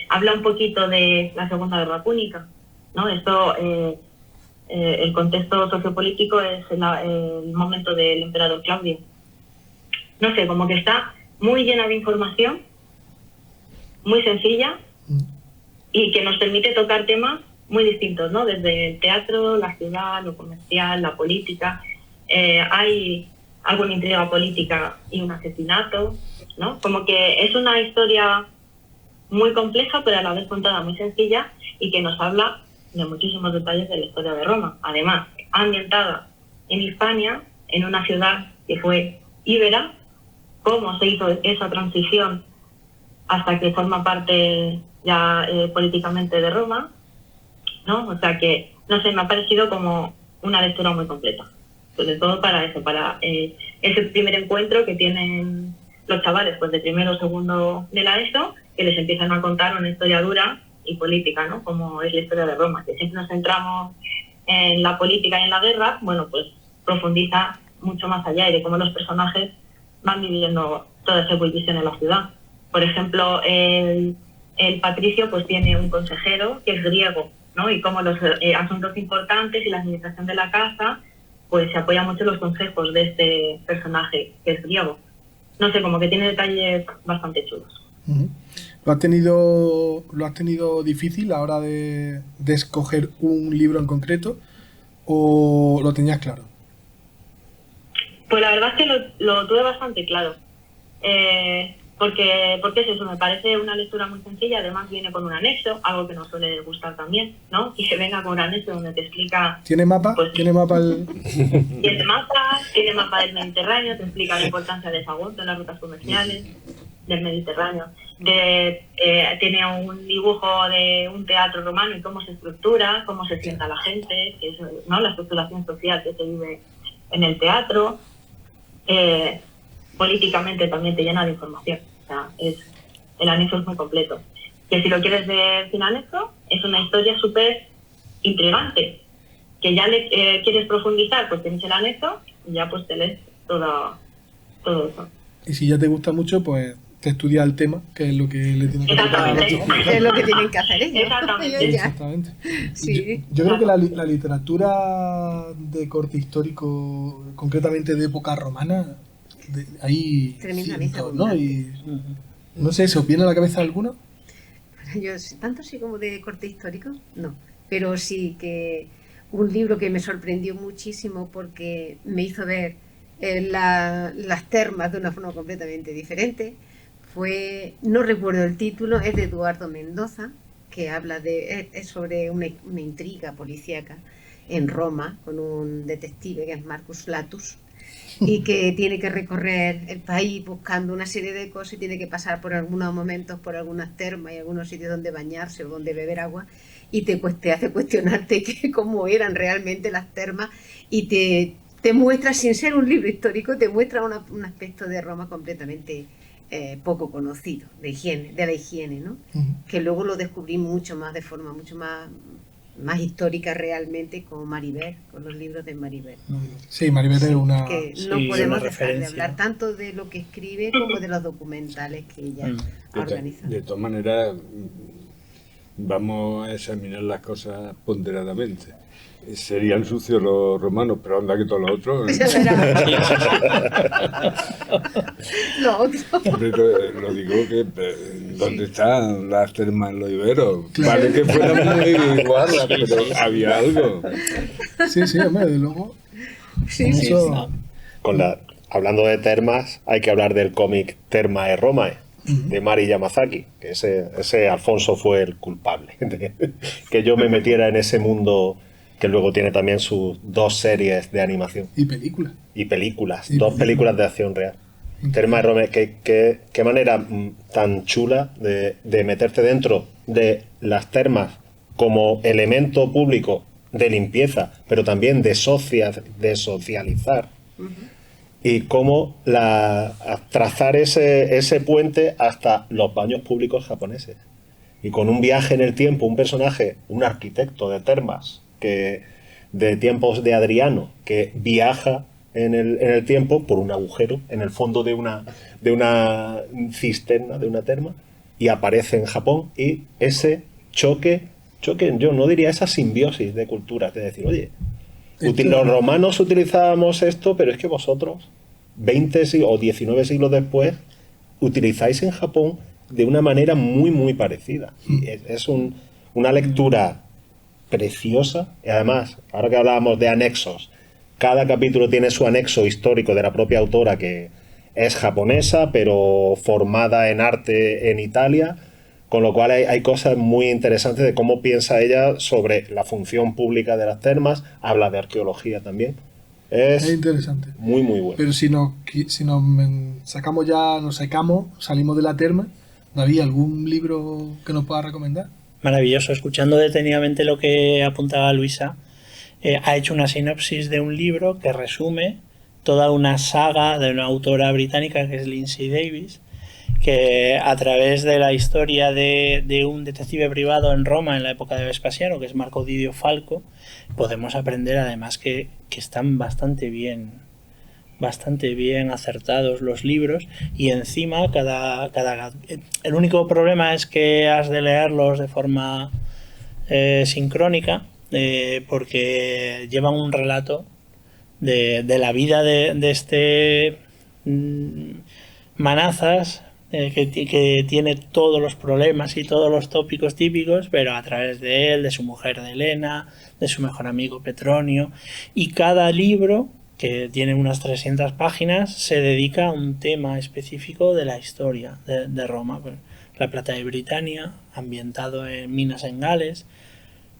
Habla un poquito de la Segunda Guerra Púnica, ¿no? Esto, el contexto sociopolítico es el momento del emperador Claudio. No sé, como que está muy llena de información, muy sencilla, y que nos permite tocar temas muy distintos, ¿no? Desde el teatro, la ciudad, lo comercial, la política. Hay alguna intriga política y un asesinato, ¿no? Como que es una historia muy compleja, pero a la vez contada muy sencilla y que nos habla de muchísimos detalles de la historia de Roma. Además, ambientada en Hispania, en una ciudad que fue íbera, cómo se hizo esa transición hasta que forma parte ya políticamente de Roma, ¿no? O sea que, no sé, me ha parecido como una lectura muy completa. Sobre todo para eso, para ese primer encuentro que tienen los chavales, pues de primero o segundo de la ESO, que les empiezan a contar una historia dura y política, ¿no? Como es la historia de Roma, que siempre nos centramos en la política y en la guerra, bueno, pues profundiza mucho más allá y de cómo los personajes van viviendo toda esa ebullición en la ciudad. Por ejemplo, el Patricio pues tiene un consejero que es griego, ¿no? Y cómo los asuntos importantes y la administración de la casa pues se apoya mucho en los consejos de este personaje que es griego. No sé, como que tiene detalles bastante chulos. Ujú. ¿Lo has tenido difícil a la hora de escoger un libro en concreto o lo tenías claro? Pues la verdad es que lo tuve bastante claro. Porque es eso, me parece una lectura muy sencilla, además viene con un anexo, algo que nos suele gustar también, ¿no? Y que venga con un anexo donde te explica... ¿Tiene mapa? Pues, ¿Tiene mapa el...? tiene mapa del Mediterráneo, te explica la importancia de Sagunto en las rutas comerciales del Mediterráneo. Tiene un dibujo de un teatro romano y cómo se estructura, cómo se sienta la gente, que es, ¿no? La estructuración social que se vive en el teatro. Políticamente también te llena de información. O sea, el anexo es muy completo. Que si lo quieres ver sin anexo, es una historia súper intrigante. Que ya le quieres profundizar, pues tienes el anexo y ya pues te lees todo eso. Y si ya te gusta mucho, pues te estudia el tema, que es lo que le tiene que Exactamente. Es lo que tienen que hacer ellos. Exactamente. Ellos ya. Exactamente. Sí. Yo creo que la literatura de corte histórico, concretamente de época romana, hay Tremendamente cientos, ¿no? abundante. Y no sé, ¿se os viene a la cabeza alguno? Yo, tanto así como de corte histórico, no. Pero sí que un libro que me sorprendió muchísimo porque me hizo ver las termas de una forma completamente diferente fue, no recuerdo el título, es de Eduardo Mendoza, que habla es sobre una intriga policíaca en Roma con un detective que es Marcus Latus y que tiene que recorrer el país buscando una serie de cosas y tiene que pasar por algunos momentos por algunas termas y algunos sitios donde bañarse o donde beber agua y te hace cuestionarte cómo eran realmente las termas y te muestra, sin ser un libro histórico, te muestra un aspecto de Roma completamente poco conocido, de la higiene, ¿no? Ujú. Que luego lo descubrí mucho más de forma mucho más histórica realmente con Maribel, con los libros de Maribel. Sí, Maribel es una... Que sí, no una podemos dejar de referencia. hablar tanto de lo que escribe como de los documentales que ella ha organizado. De todas maneras, vamos a examinar las cosas ponderadamente. Serían sucios los romanos, pero anda que todos los otros. Lo otro. Hombre, lo digo que ¿dónde están las termas en los iberos? Claro. Vale que fueran muy guarras, Sí, pero sí. había algo. Sí, sí, hombre, desde luego. Sí, Con sí, eso- Hablando de termas, hay que hablar del cómic Termae Romae, de Mari Yamazaki, que ese Alfonso fue el culpable de que yo me metiera en ese mundo, que luego tiene también sus 2 series de animación Y película. y películas, Y 2 películas. películas de acción real. Termae Romae, qué manera tan chula de meterte dentro de las termas como elemento público de limpieza, pero también de socializar. Y cómo trazar ese puente hasta los baños públicos japoneses. Y con un viaje en el tiempo, un personaje, un arquitecto de termas, de tiempos de Adriano, que viaja en el tiempo por un agujero en el fondo de una cisterna, de una terma, y aparece en Japón. Y ese choque, yo no diría esa simbiosis de culturas, de decir, oye, los romanos utilizábamos esto, pero es que vosotros, 20 o 19 siglos después, utilizáis en Japón de una manera muy, muy parecida. Y es una lectura preciosa. Y además, ahora que hablábamos de anexos, cada capítulo tiene su anexo histórico de la propia autora, que es japonesa, pero formada en arte en Italia. Con lo cual hay cosas muy interesantes de cómo piensa ella sobre la función pública de las termas. Habla de arqueología también. Es interesante. Muy, muy bueno. Pero si nos secamos, salimos de la terma, David, ¿algún libro que nos pueda recomendar? maravilloso. Escuchando detenidamente lo que apuntaba Luisa, ha hecho una sinopsis de un libro que resume toda una saga de una autora británica que es Lindsay Davis, que a través de la historia de un detective privado en Roma en la época de Vespasiano, que es Marco Didio Falco, podemos aprender además que están bastante bien acertados los libros, y encima el único problema es que has de leerlos de forma sincrónica, porque llevan un relato de la vida de este Manazas, que tiene todos los problemas y todos los tópicos típicos, pero a través de él, de su mujer de Helena, de su mejor amigo Petronio, y cada libro, que tiene unas 300 páginas, se dedica a un tema específico de la historia de Roma. La Plata de Britania, ambientado en minas en Gales;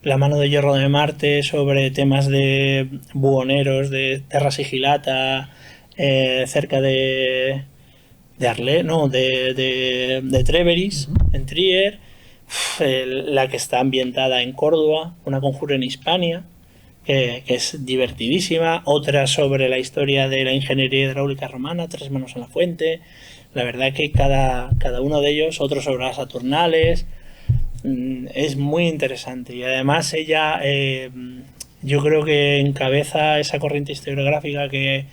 La mano de hierro de Marte, sobre temas de buhoneros, de Terra Sigillata, cerca de Treveris, en Trier; la que está ambientada en Córdoba, Una conjura en Hispania, que es divertidísima; otra sobre la historia de la ingeniería hidráulica romana, Tres manos en la fuente. La verdad que cada uno de ellos, otro sobre las Saturnales, es muy interesante. Y además ella, yo creo que encabeza esa corriente historiográfica que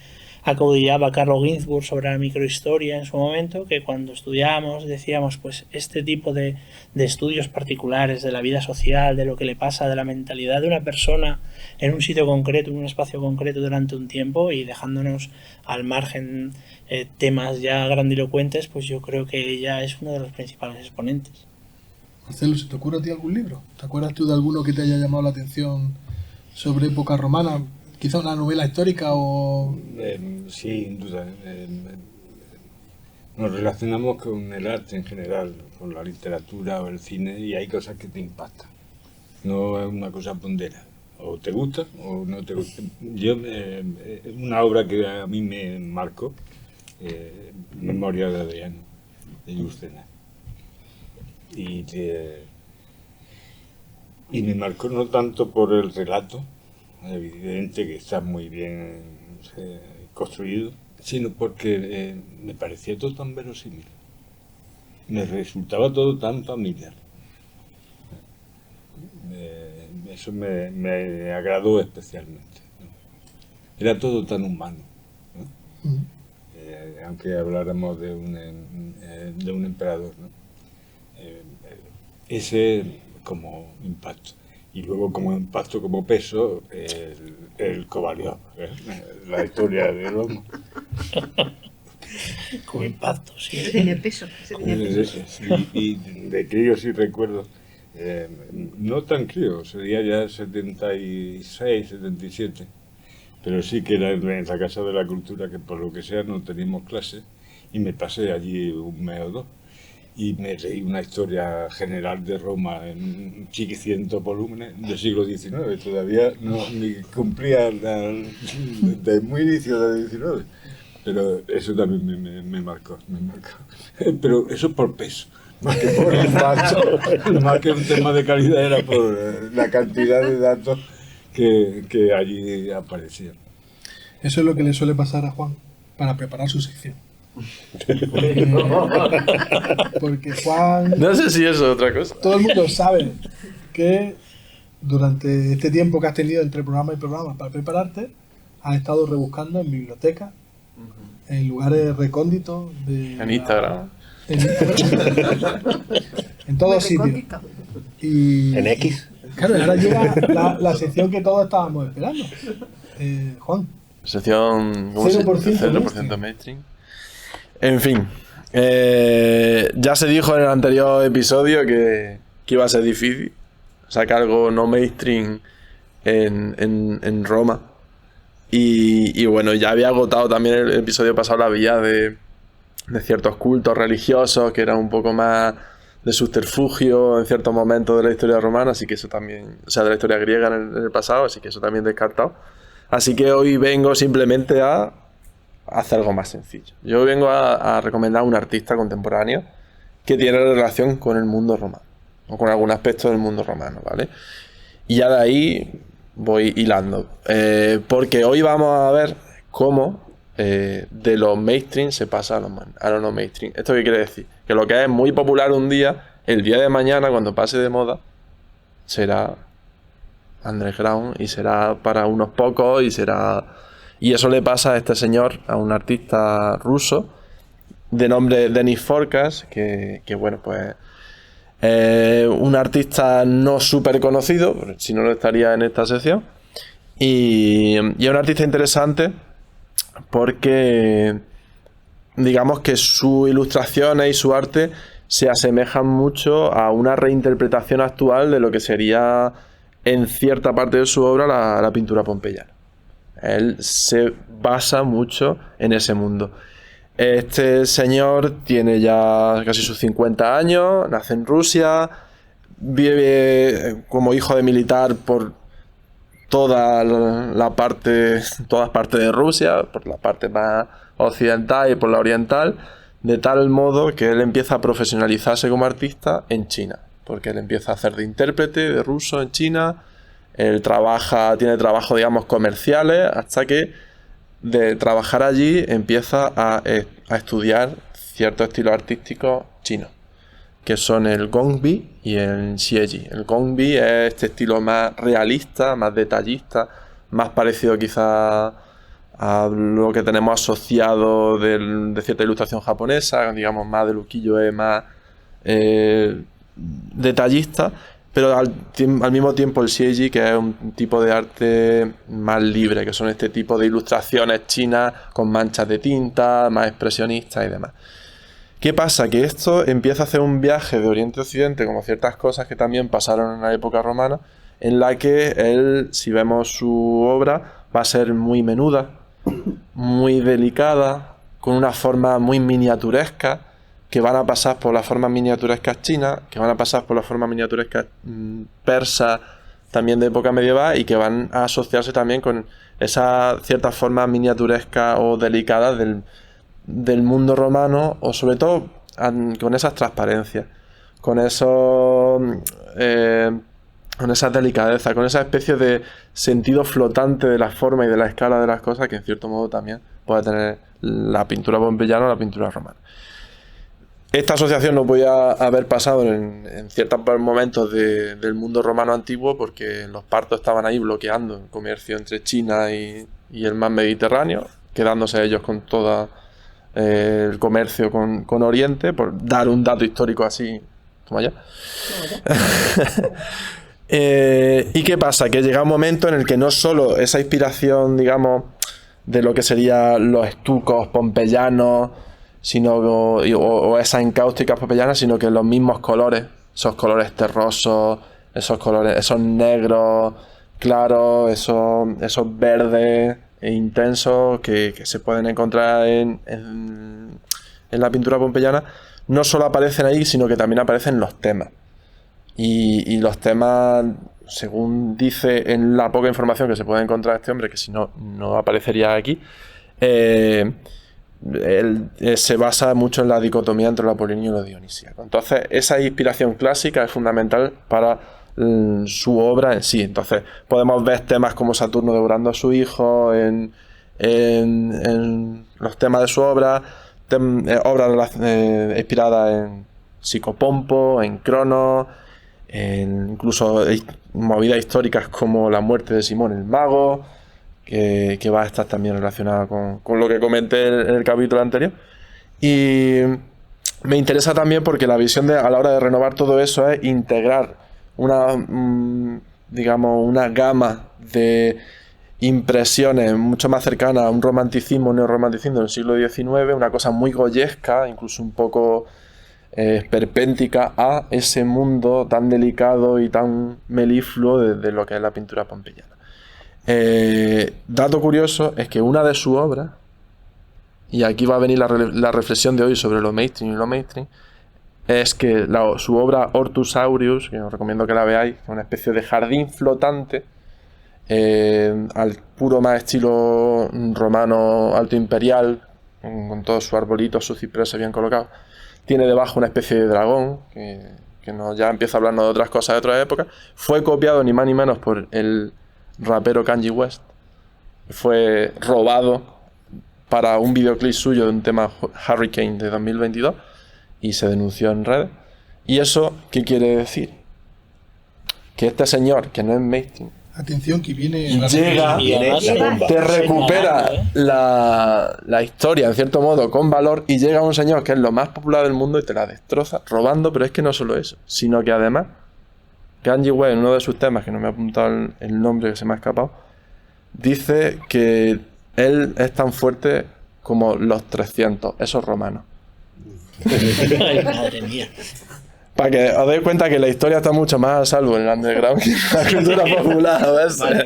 acaudillaba Carlo Ginzburg sobre la microhistoria en su momento, que cuando estudiábamos decíamos, pues este tipo de estudios particulares de la vida social, de lo que le pasa, de la mentalidad de una persona en un sitio concreto, en un espacio concreto durante un tiempo, y dejándonos al margen temas ya grandilocuentes, pues yo creo que ella es uno de los principales exponentes. Marcelo, ¿se te ocurre a ti algún libro? ¿Te acuerdas tú de alguno que te haya llamado la atención sobre época romana? Quizá una novela histórica o... Sí, sin duda. Nos relacionamos con el arte en general, con la literatura o el cine, y hay cosas que te impactan. No es una cosa pondera. O te gusta o no te gusta. Yo, una obra que a mí me marcó, Memoria de Adriano, de Lucena. Y me marcó no tanto por el relato, evidente que está muy bien construido, sino porque me parecía todo tan verosímil, me resultaba todo tan familiar. Eso me agradó especialmente, ¿no? Era todo tan humano, ¿no? Aunque habláramos de un emperador, ¿no? Ese como impacto. Y luego como impacto, como peso, el Kovaliov, la historia de Roma. Como impacto, sí. Ese tiene peso. Y de crío sí recuerdo, no tan crío, sería ya 76, 77, pero sí que era en la Casa de la Cultura, que por lo que sea no teníamos clase, y me pasé allí un mes o dos. Y me leí una historia general de Roma en chiquicientos volúmenes del siglo XIX. Todavía no ni cumplía desde muy inicio del XIX. Pero eso también me marcó. Pero eso por peso, más que por impacto, más que un tema de calidad, era por la cantidad de datos que allí aparecían. Eso es lo que le suele pasar a Juan para preparar su sección. Porque Juan... No sé si eso es otra cosa. Todo el mundo sabe que durante este tiempo que has tenido entre programa y programa para prepararte, has estado rebuscando en bibliotecas, en lugares recónditos en Instagram. En todos sitios. Y, ¿En X? Claro, ahora llega la sección que todos estábamos esperando. Juan. Sección 0% mainstream. En fin, ya se dijo en el anterior episodio que iba a ser difícil sacar algo no mainstream en Roma. Y bueno, ya había agotado también el episodio pasado la vía de ciertos cultos religiosos que eran un poco más de subterfugio en ciertos momentos de la historia romana, así que eso también, o sea, de la historia griega en el pasado, así que eso también descartado. Así que hoy vengo simplemente a hacer algo más sencillo. Yo vengo a recomendar a un artista contemporáneo que tiene relación con el mundo romano. o con algún aspecto del mundo romano, ¿vale? Y ya de ahí voy hilando, porque hoy vamos a ver cómo de los mainstream se pasa a los no mainstream. ¿Esto qué quiere decir? Que lo que es muy popular un día, el día de mañana, cuando pase de moda, será underground y será para unos pocos y eso le pasa a este señor, a un artista ruso de nombre Denis Forkas, que bueno, pues un artista no súper conocido, si no lo estaría en esta sección, y es un artista interesante porque digamos que sus ilustraciones y su arte se asemejan mucho a una reinterpretación actual de lo que sería en cierta parte de su obra la pintura pompeyana. Él se basa mucho en ese mundo. Este señor tiene ya casi sus 50 años, nace en Rusia, vive como hijo de militar por todas partes de Rusia, por la parte más occidental y por la oriental, de tal modo que él empieza a profesionalizarse como artista en China, porque él empieza a hacer de intérprete de ruso en China. Él tiene trabajo, digamos, comerciales, hasta que de trabajar allí empieza a estudiar ciertos estilos artísticos chinos, que son el Gongbi y el Xieji. El Gongbi es este estilo más realista, más detallista, más parecido quizá a lo que tenemos asociado de cierta ilustración japonesa, digamos más del ukiyo-e, más detallista, pero al mismo tiempo el Xieji, que es un tipo de arte más libre, que son este tipo de ilustraciones chinas con manchas de tinta, más expresionistas y demás. ¿Qué pasa? Que esto empieza a hacer un viaje de Oriente a Occidente, como ciertas cosas que también pasaron en la época romana, en la que él, si vemos su obra, va a ser muy menuda, muy delicada, con una forma muy miniaturesca, que van a pasar por las formas miniaturescas chinas, que van a pasar por las formas miniaturescas persas, también de época medieval, y que van a asociarse también con esas ciertas formas miniaturescas o delicadas del mundo romano, o sobre todo con esas transparencias, con esa delicadeza, con esa especie de sentido flotante de la forma y de la escala de las cosas que en cierto modo también puede tener la pintura pompeyana o la pintura romana. Esta asociación no podía haber pasado en ciertos momentos del mundo romano antiguo, porque los partos estaban ahí bloqueando el comercio entre China y el mar Mediterráneo, quedándose ellos con todo el comercio con Oriente, por dar un dato histórico así. Toma ya. ¿Y qué pasa? Que llega un momento en el que no solo esa inspiración, digamos, de lo que serían los estucos pompeyanos, o esas encáusticas pompeyanas, sino que los mismos colores, esos colores terrosos, esos negros claros, esos verdes e intensos que se pueden encontrar en la pintura pompeyana, no solo aparecen ahí, sino que también aparecen los temas. Y los temas, según dice en la poca información que se puede encontrar este hombre, que si no, no aparecería aquí, él se basa mucho en la dicotomía entre lo apolíneo y lo dionisíaco. Entonces, esa inspiración clásica es fundamental para su obra en sí. Entonces, podemos ver temas como Saturno devorando a su hijo en los temas de su obra, obras inspiradas en Psicopompo, en Cronos, incluso movidas históricas como la muerte de Simón el Mago, que va a estar también relacionada con lo que comenté en el capítulo anterior. Y me interesa también porque la visión a la hora de renovar todo eso es integrar una gama de impresiones mucho más cercanas a un romanticismo, neorromanticismo del siglo XIX, una cosa muy goyesca, incluso un poco esperpéntica a ese mundo tan delicado y tan melifluo de lo que es la pintura pompeyana. Dato curioso es que una de sus obras, y aquí va a venir la reflexión de hoy sobre lo mainstream y lo mainstream, es que su obra Hortus Aureus, que os recomiendo que la veáis, es una especie de jardín flotante al puro más estilo romano alto imperial, con todos sus arbolitos, sus cipreses bien colocados. Tiene debajo una especie de dragón que no ya empieza a hablarnos de otras cosas de otras épocas, fue copiado ni más ni menos por el rapero Kanye West. Fue robado para un videoclip suyo de un tema Hurricane de 2022 y se denunció en redes. ¿Y eso qué quiere decir? Que este señor, que no es mainstream, Atención, que viene... llega, te recupera la historia en cierto modo con valor y llega un señor que es lo más popular del mundo y te la destroza robando. Pero es que no solo eso, sino que además Kanye West, en uno de sus temas, que no me ha apuntado el nombre, que se me ha escapado, dice que él es tan fuerte como los 300, esos romanos. Ay, madre mía. Para que os deis cuenta que la historia está mucho más a salvo en el underground que en la cultura popular, a veces.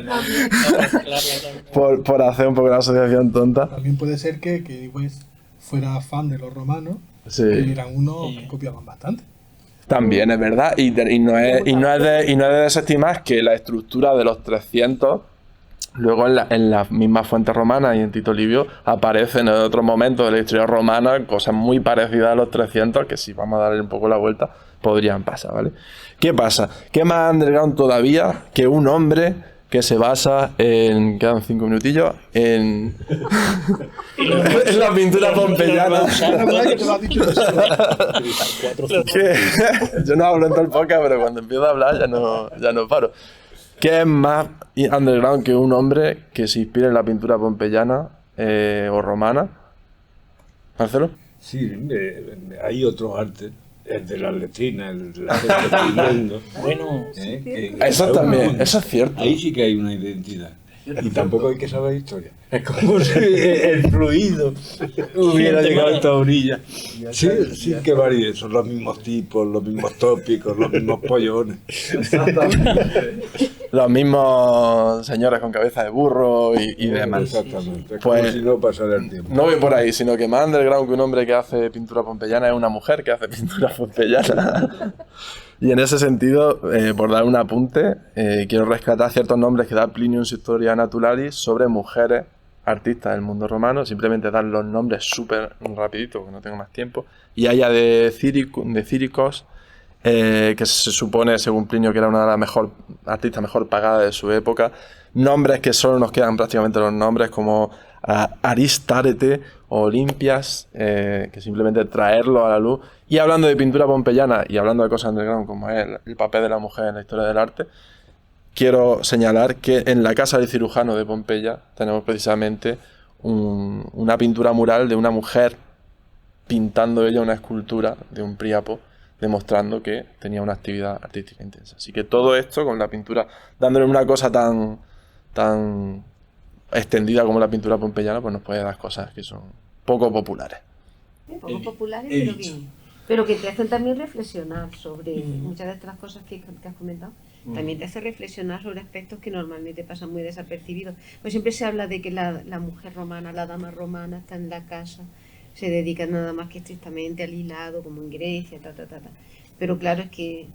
Por hacer un poco la asociación tonta. También puede ser que West fuera fan de los romanos, Sí. que eran unos que copiaban bastante. También es verdad, y no es de desestimar que la estructura de los 300, luego en las mismas fuentes romanas y en Tito Livio, aparecen en otros momentos de la historia romana cosas muy parecidas a los 300, que si vamos a darle un poco la vuelta, podrían pasar, ¿vale? ¿Qué pasa? ¿Qué más underground todavía que un hombre que se basa en... quedan 5 minutillos, en la pintura pompeyana? Que yo no hablo en todo el podcast, pero cuando empiezo a hablar ya no paro. ¿Qué es más underground que un hombre que se inspire en la pintura pompeyana o romana? ¿Marcelo? Sí, hay otros artes, el de la letrina, el de la gente escribiendo. Bueno, Eso también, eso es cierto. Ahí sí que hay una identidad. Y tampoco hay que saber historia. Es como si el fluido hubiera llegado a esta orilla. Sí que varía. Son los mismos tipos, los mismos tópicos, los mismos pollones. Los mismos señores con cabeza de burro y demás. Exactamente. Es Pues- como si no pasara el tiempo. No voy por ahí, sino que más underground que un hombre que hace pintura pompeyana es una mujer que hace pintura pompeyana. Y en ese sentido, por dar un apunte, quiero rescatar ciertos nombres que da Plinio en su Historia Naturalis sobre mujeres artistas del mundo romano. Simplemente dar los nombres súper rapidito, porque no tengo más tiempo. Y haya de Círicos, que se supone, según Plinio, que era una de las artistas mejor pagadas de su época. Nombres que solo nos quedan prácticamente los nombres, como Aristárete o Olimpias, que simplemente traerlo a la luz. Y hablando de pintura pompeyana y hablando de cosas underground como es el papel de la mujer en la historia del arte, quiero señalar que en la casa del cirujano de Pompeya tenemos precisamente una pintura mural de una mujer pintando ella una escultura de un Príapo, demostrando que tenía una actividad artística intensa. Así que todo esto con la pintura, dándole una cosa tan extendida como la pintura pompeyana, pues nos puede dar cosas que son poco populares. Poco populares, pero que te hacen también reflexionar sobre muchas de estas cosas que has comentado. También te hace reflexionar sobre aspectos que normalmente pasan muy desapercibidos. Pues siempre se habla de que la mujer romana, la dama romana está en la casa, se dedica nada más que estrictamente al hilado, como en Grecia, Pero claro, es que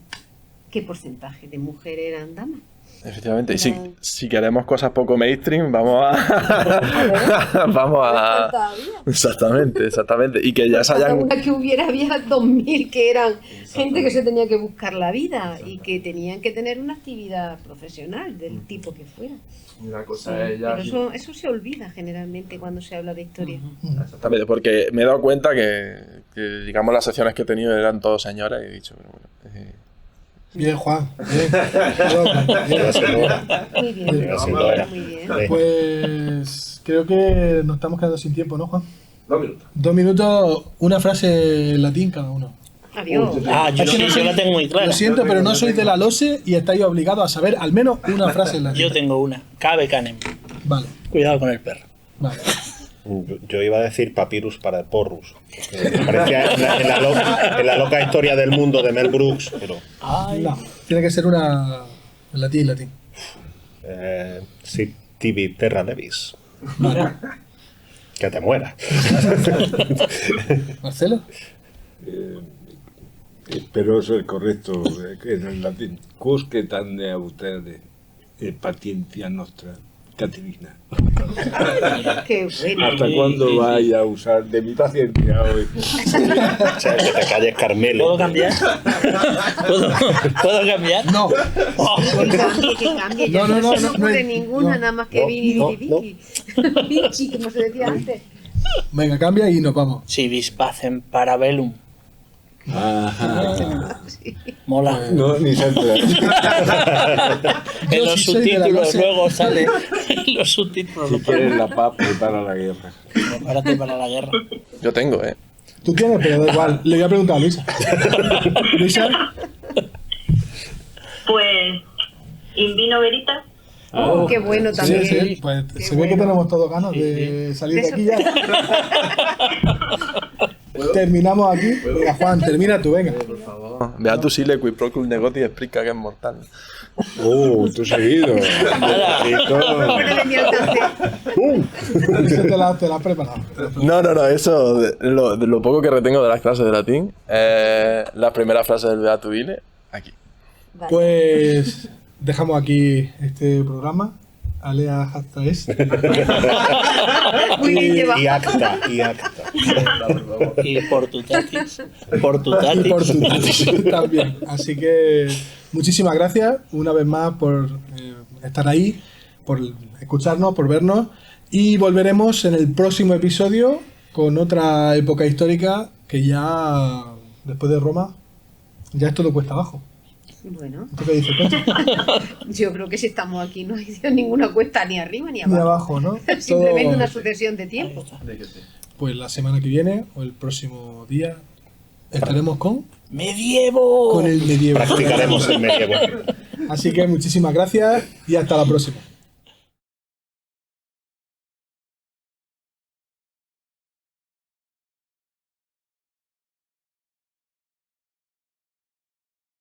¿qué porcentaje de mujeres eran damas? Efectivamente, y si queremos cosas poco mainstream, vamos a... Exactamente, y que ya se hayan... Una que había 2000 que eran gente que se tenía que buscar la vida y que tenían que tener una actividad profesional del tipo que fuera. Una Sí, cosa es ya... pero eso se olvida generalmente cuando se habla de historia. Exactamente, porque me he dado cuenta que, digamos, las secciones que he tenido eran todos señores y he dicho, pero bueno... Bien, Juan. Bien. Muy bien, muy bien. Pues creo que nos estamos quedando sin tiempo, ¿no, Juan? 2 minutos. 2 minutos, una frase en latín cada uno. Adiós. Yo Es que sí, yo la tengo muy clara. Lo siento, pero no sois de la LOSE y estáis obligados a saber al menos una frase en latín. Yo tengo una. Cabe canem. Vale, Cuidado con el perro. vale. Yo iba a decir papyrus para porrus. Me parecía en la loca historia del mundo de Mel Brooks, pero No, tiene que ser una en latín. si tibi terra levis. Que te mueras. Marcelo. Pero eso es correcto en el latín. Quosque tande autede paciencia nostra Caterina. Qué bueno. ¿Hasta cuándo vaya a usar de mi paciencia hoy? O sea, que te calles, Carmelo. ¿Puedo cambiar? ¿Puedo cambiar? No, Que cambie. Ya No, no se me ocurre no, ninguna, no, nada más que no, Vini no, Vicky. Vinci, como se decía antes. venga, cambia y nos vamos. Si vis pacem parabellum. Ajá. Mola. No, ni se entera. En Yo los sí soy de la subtítulos clase. luego sale. En los subtítulos. Si quieres la paz, prepara la guerra. Prepárate para la guerra. Yo tengo, ¿eh? Tú tienes, pero da igual. Le voy a preguntar a Luisa. Luisa, Pues, in vino veritas. Oh, qué bueno sí, también. sí, pues Qué se ve que bueno. tenemos todos ganas de salir de Eso. aquí ya. Terminamos aquí. Venga, Juan, termina tú, venga. Vea tu sile, qui procul negoti explica que es mortal. Tú seguido. Fuera de mi alcance. Eso te la has preparado. No, eso, de lo poco que retengo de las clases de latín, las primeras frases del Beato Ile, aquí. Vale. Pues dejamos aquí este programa. Alea hasta es. Muy bien llevado. Y acta. Y por tu tatis. Por tu Y por tu tatis. también. Así que muchísimas gracias una vez más por estar ahí, por escucharnos, por vernos. Y volveremos en el próximo episodio con otra época histórica que ya, después de Roma, ya es todo cuesta abajo. Bueno, ¿Tú qué dices, Concha? yo creo que si estamos aquí no hay ninguna cuesta ni arriba ni Ni abajo. abajo, ¿no? Simplemente Todo- una sucesión de tiempo. Pues la semana que viene o el próximo día estaremos con ¡Medievo! el medievo. Practicaremos el medievo. Así que muchísimas gracias y hasta la próxima.